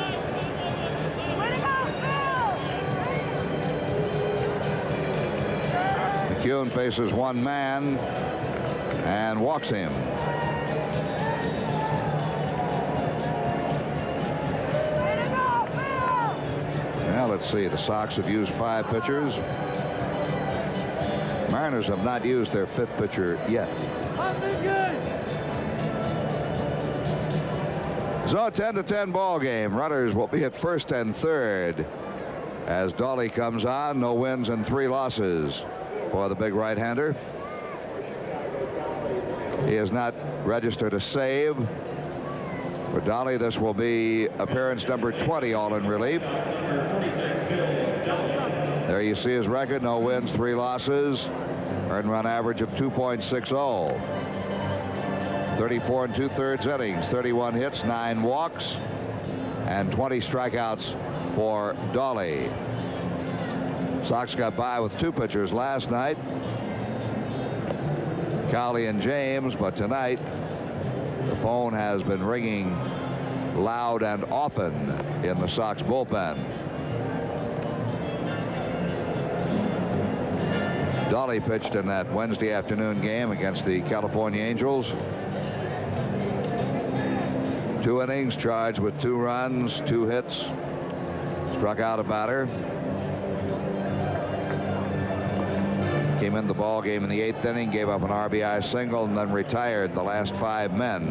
Kuhn faces one man and walks him. Well, let's see. The Sox have used 5 pitchers. Mariners have not used their 5th pitcher yet. So a 10-10 ball game. Runners will be at first and third as Dolly comes on. No wins and 3 losses for the big right-hander. He has not registered a save. For Dolly, this will be appearance number 20 all in relief. There you see his record. No wins, 3 losses. Earned run average of 2.60. 34 2/3 innings, 31 hits, 9 walks, and 20 strikeouts for Dolly. Sox got by with 2 pitchers last night, Cowley and James, but tonight the phone has been ringing loud and often in the Sox bullpen. Dolly pitched in that Wednesday afternoon game against the California Angels. 2 innings, charged with 2 runs, 2 hits, struck out a batter. Came in the ball game in the 8th inning, gave up an RBI single, and then retired the last 5 men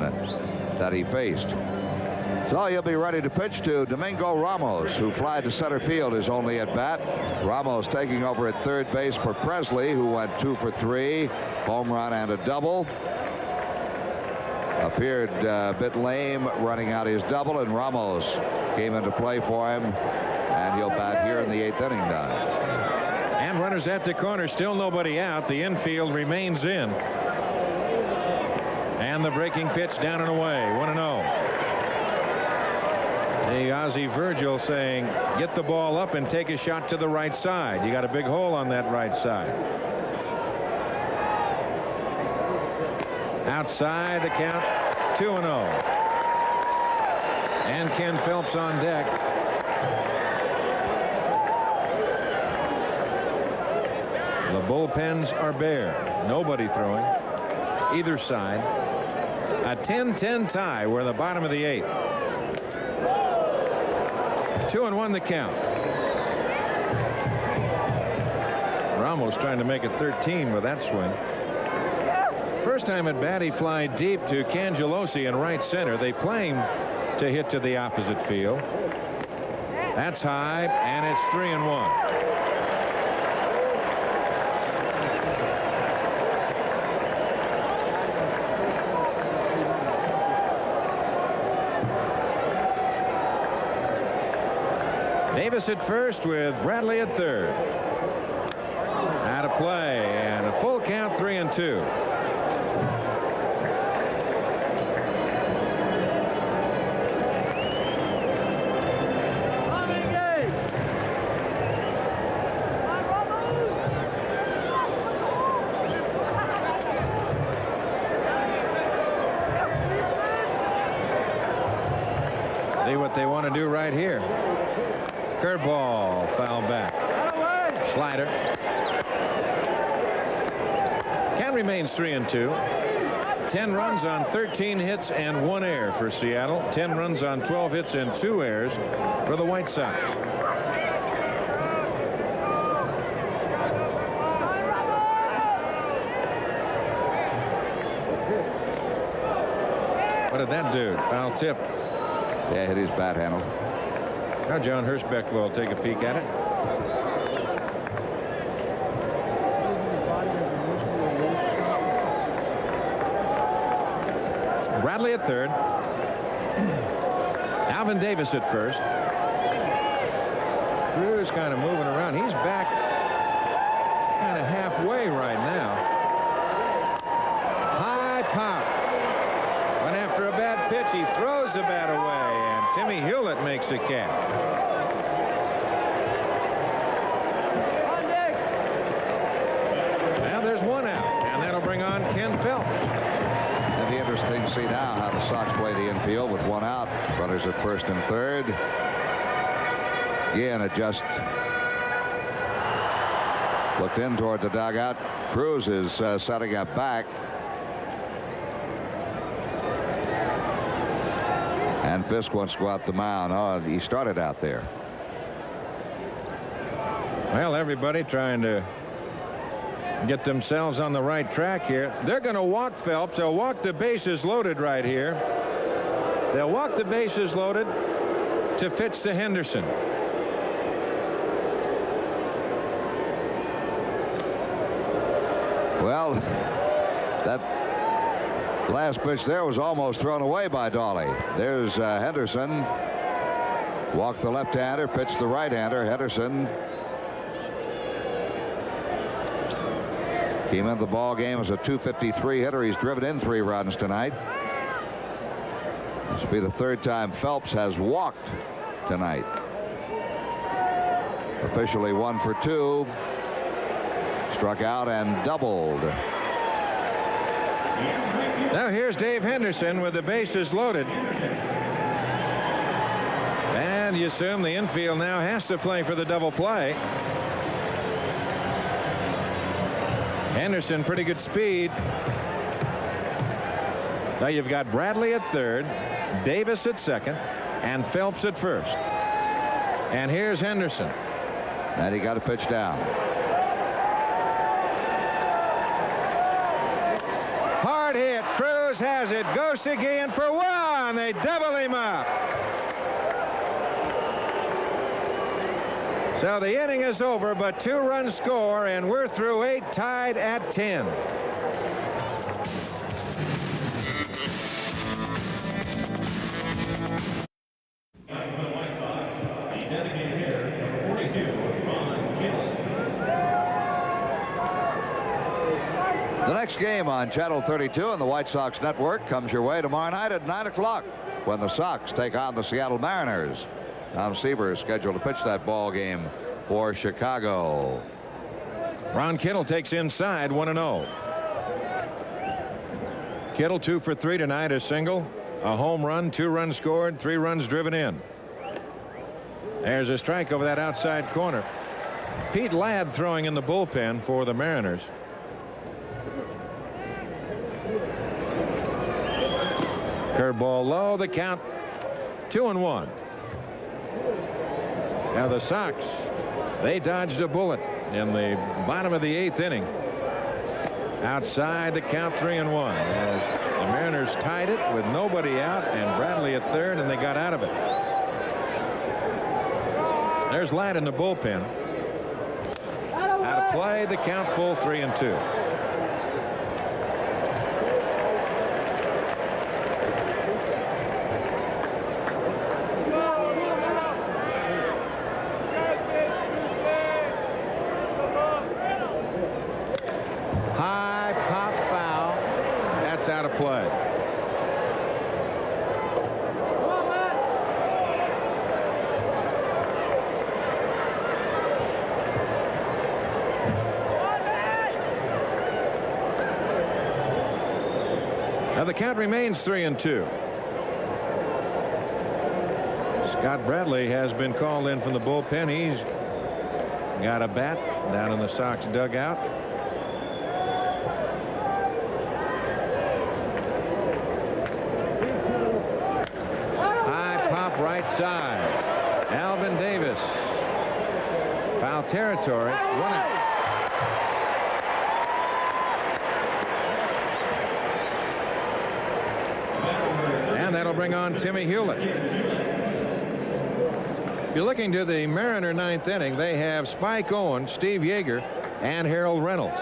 that he faced. So he'll be ready to pitch to Domingo Ramos, who flied to center field his only at bat. Ramos taking over at third base for Presley, who went 2 for 3, home run and a double. Appeared a bit lame running out his double, and Ramos came into play for him, and he'll bat here in the 8th inning now. And runners at the corner, still nobody out. The infield remains in. And the breaking pitch down and away, 1-0. The Ozzie Virgil saying, get the ball up and take a shot to the right side. You got a big hole on that right side. Outside, the count 2-0. And Ken Phelps on deck. The bullpens are bare. Nobody throwing. Either side. A 10-10 tie. We're in the bottom of the 8th. 2-1 the count. Ramos trying to make it 13 with that swing. First time at bat, he fly deep to Cangelosi in right center. They play him to hit to the opposite field. That's high, and it's 3-1. Davis at first with Bradley at third. Out of play, and a full count, 3-2. See what they want to do right here. Curveball, foul back. Slider. Count remains 3-2. 10 runs on 13 hits and 1 error for Seattle. 10 runs on 12 hits and 2 errors for the White Sox. What did that do? Foul tip. Yeah, hit his bat handle. Now John Hirschbeck will take a peek at it. Bradley at third. Alvin Davis at first. Cruz kind of moving around. He's back kind of halfway right now. High pop. Went after a bad pitch. He throws the bat away, and Timmy Hewlett makes a catch. Now there's 1 out, and that'll bring on Ken Phelps. It'll be interesting to see now how the Sox play the infield with 1 out. Runners at first and third. Again, it just looked in toward the dugout. Cruz is setting up back. And Fisk wants to go out the mound. Oh, he started out there. Well, everybody trying to get themselves on the right track here. They're going to walk Phelps. They'll walk the bases loaded right here. They'll walk the bases loaded to pitch to Henderson. Well, that last pitch there was almost thrown away by Dawley. There's Henderson. Walked the left-hander, pitched the right-hander. Henderson came into the ball game as a .253 hitter. He's driven in 3 runs tonight. This will be the 3rd time Phelps has walked tonight. Officially 1 for 2. Struck out and doubled. Now here's Dave Henderson with the bases loaded. And you assume the infield now has to play for the double play. Henderson, pretty good speed. Now you've got Bradley at 3rd, Davis at 2nd, and Phelps at 1st. And here's Henderson. And he got a pitch down. Hard hit. Cruz has it. Goes again for 1. They double him up. So the inning is over, but 2-run score, and we're through 8, tied at 10. The next game on Channel 32 on the White Sox Network comes your way tomorrow night at 9 o'clock when the Sox take on the Seattle Mariners. Tom Seaver is scheduled to pitch that ball game for Chicago. Ron Kittle takes inside 1-0. Kittle 2 for 3 tonight, a single, a home run, 2 runs scored, 3 runs driven in. There's a strike over that outside corner. Pete Ladd throwing in the bullpen for the Mariners. Curveball low, the count 2-1. Now the Sox, they dodged a bullet in the bottom of the 8th inning. Outside, the count 3-1 as the Mariners tied it with nobody out and Bradley at 3rd, and they got out of it. There's Ladd in the bullpen. Out of play, the count full 3-2. Out of play. Now the count remains 3-2. Scott Bradley has been called in from the bullpen. He's got a bat down in the Sox dugout. Right side. Alvin Davis. Foul territory. And that'll bring on Timmy Hewlett. If you're looking to the Mariner 9th inning, they have Spike Owen, Steve Yeager, and Harold Reynolds.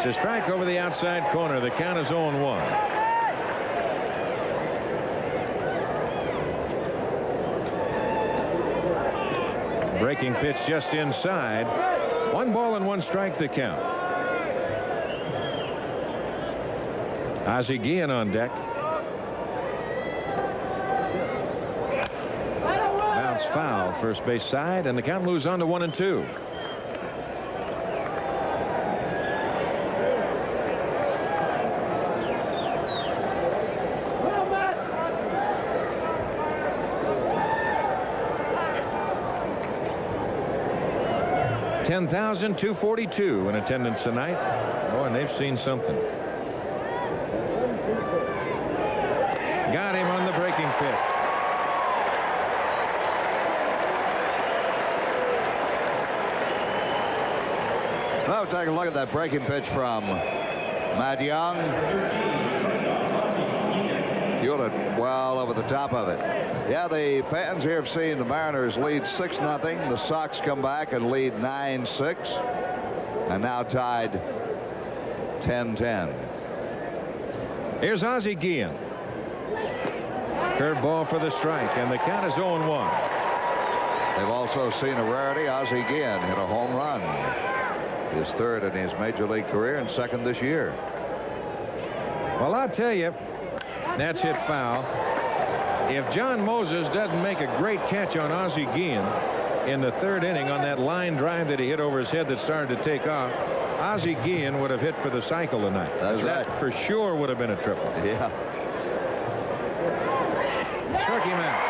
A strike over the outside corner. The count is 0-1. Breaking pitch just inside. 1 ball and 1 strike the count. Ozzie Guillen on deck. Bounce foul, first base side, and the count moves on to 1-2. 10,242 in attendance tonight. Oh, and they've seen something. Got him on the breaking pitch. Now take a look at that breaking pitch from Matt Young. Hewlett well over the top of it. Yeah, the fans here have seen the Mariners lead 6-0. The Sox come back and lead 9-6. And now tied 10-10. Here's Ozzie Guillen. Curveball for the strike, and the count is 0-1. They've also seen a rarity. Ozzie Guillen hit a home run. His third in his major league career and second this year. Well, I'll tell you, that's hit foul. If John Moses doesn't make a great catch on Ozzie Guillen in the third inning on that line drive that he hit over his head that started to take off, Ozzie Guillen would have hit for the cycle tonight. That's right. That for sure would have been a triple. Yeah. Struck him out.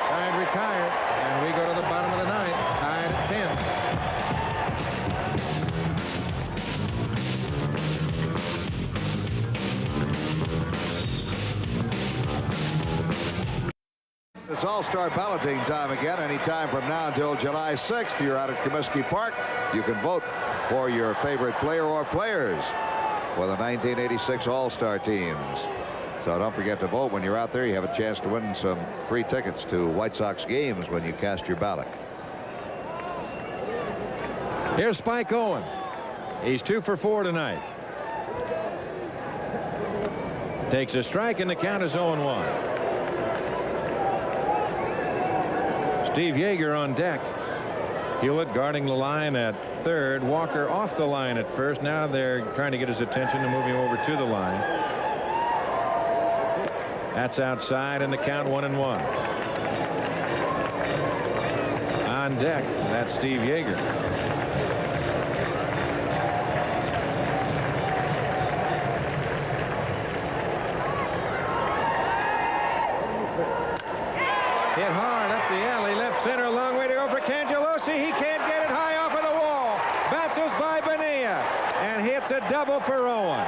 Side retired, and we go to the bottom of the ninth, tied at 10. It's all-star balloting time again. Any time from now until July 6th, you're out at Comiskey Park. You can vote for your favorite player or players for the 1986 All-Star teams. So don't forget to vote when you're out there. You have a chance to win some free tickets to White Sox games when you cast your ballot. Here's Spike Owen. He's 2 for 4 tonight. Takes a strike, and the count is 0-1. Steve Yeager on deck. Hewlett guarding the line at third. Walker off the line at first. Now they're trying to get his attention to move him over to the line. That's outside, and the count 1-1. On deck, that's Steve Yeager. Hit hard up the alley, left center, a long way to go for Cangelosi. He can't get it high off of the wall. Bounces by Bonilla and hits a double for Owen.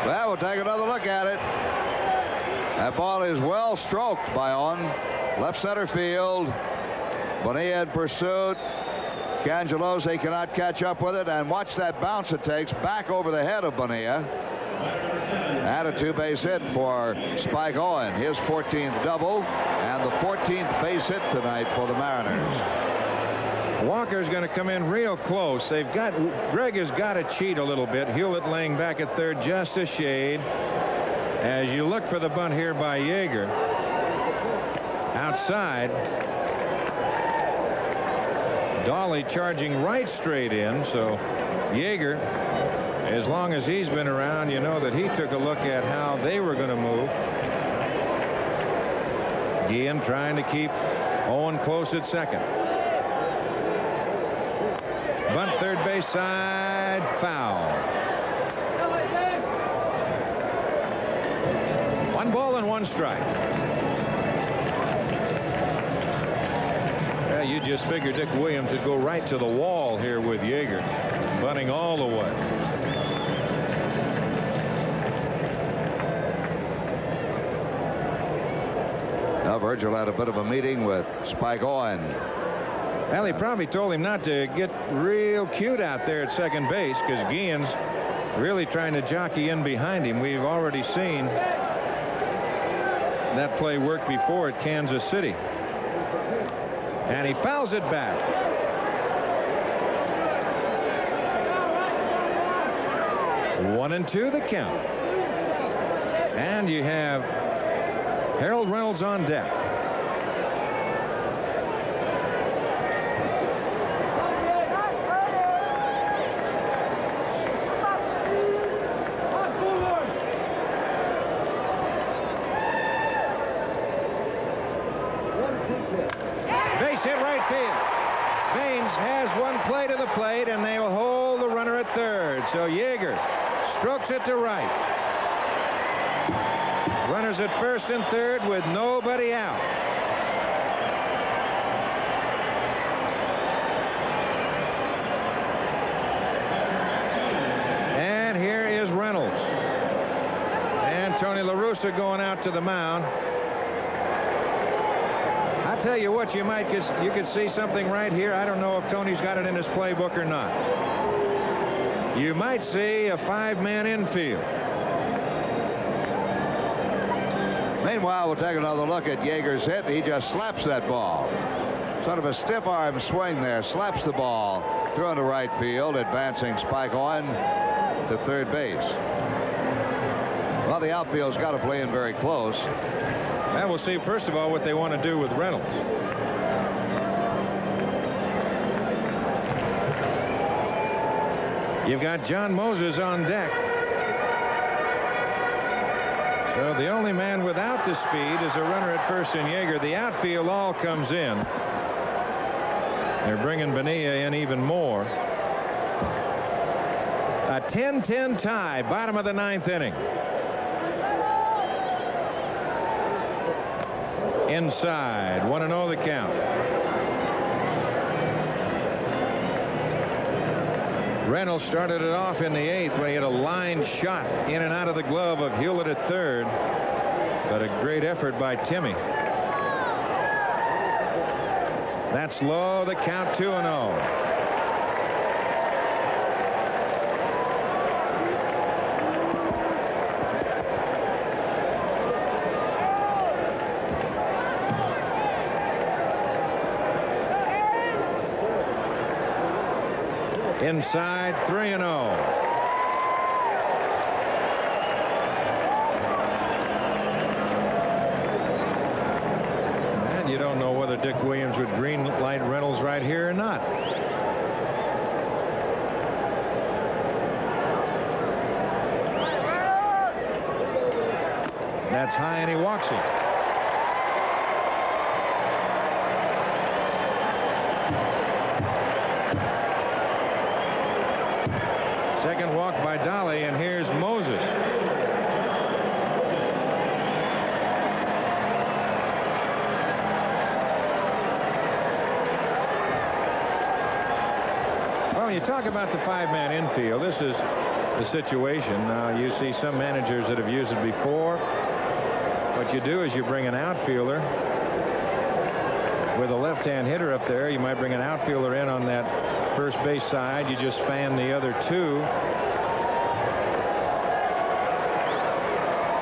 Well, we'll take another look at it. That ball is well stroked by Owen. Left center field. Bonilla in pursuit. Cangelosi cannot catch up with it, and watch that bounce it takes back over the head of Bonilla. And a 2-base hit for Spike Owen, his 14th double and the 14th base hit tonight for the Mariners. Walker's going to come in real close. Greg has got to cheat a little bit. Hewlett laying back at third just a shade. As you look for the bunt here by Yeager. Outside. Dolly charging right straight in, so Yeager, as long as he's been around, you know that he took a look at how they were going to move. Guillen trying to keep Owen close at second. Bunt third base side, foul. 1 ball and 1 strike. You just figured Dick Williams would go right to the wall here with Yeager, bunting all the way. Now Virgil had a bit of a meeting with Spike Owen. Well, he probably told him not to get real cute out there at second base because Guillen's really trying to jockey in behind him. We've already seen that play work before at Kansas City. And he fouls it back. One and 2 the count. And you have Harold Reynolds on deck. Base hit right field. Baines has one play to the plate, and they will hold the run runner at third. So Yeager strokes it to right. Runners at first and third with nobody out. And here is Reynolds. And Tony La Russa going out to the mound. I tell you what, you could see something right here. I don't know if Tony's got it in his playbook or not. You might see a 5-man infield. Meanwhile, we'll take another look at Yeager's hit. He just slaps that ball. Sort of a stiff arm swing there. Slaps the ball through into right field. Advancing Spike Owen to third base. Well, the outfield's got to play in very close. Now we'll see, first of all, what they want to do with Reynolds. You've got John Moses on deck. So the only man without the speed is a runner at first in Yeager. The outfield all comes in. They're bringing Bonilla in even more. A 10-10 tie, bottom of the 9th inning. Inside, 1-0 the count. Reynolds started it off in the 8th when he had a line shot in and out of the glove of Hewlett at third. But a great effort by Timmy. That's low, the count 2-0. Inside, 3-0. And you don't know whether Dick Williams would green light Reynolds right here or not. That's high, and he walks it. Second walk by Dolly, and here's Moses. Well, when you talk about the 5-man infield, this is the situation. Now, you see some managers that have used it before. What you do is you bring an outfielder with a left-hand hitter up there. You might bring an outfielder in on that first base side. You just fan the other two.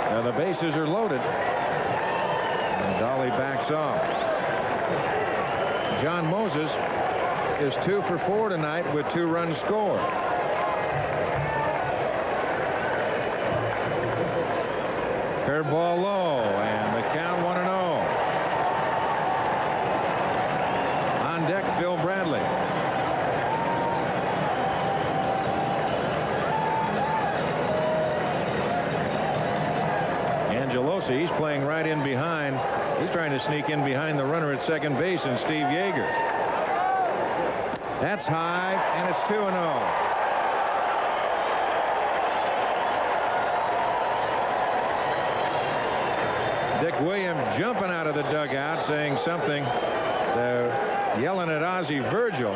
Now the bases are loaded. And Dolly backs off. John Moses is 2 for 4 tonight with 2 runs scored. Curveball low, and the count 1-0. On deck, Phil Bradley. Angelosi, he's playing right in behind. He's trying to sneak in behind the runner at second base, and Steve Yeager. That's high, and it's 2-0. Dick Williams jumping out of the dugout saying something. They're yelling at Ozzie Virgil.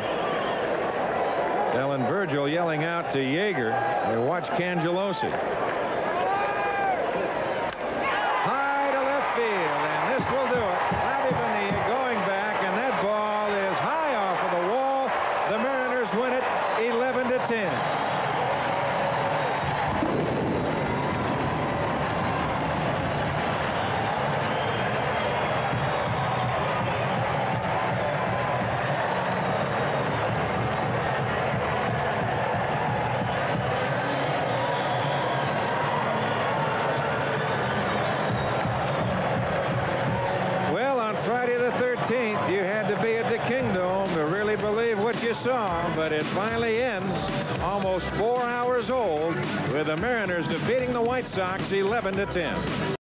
Ellen Virgil yelling out to Yeager. They watch Cangelosi. High to left field, and this will do it. Bobby Bonilla going back, and that ball is high off of the wall. The Mariners win it 11-10. Friday the 13th, you had to be at the Kingdom to really believe what you saw, but it finally ends, almost 4 hours old, with the Mariners defeating the White Sox 11-10.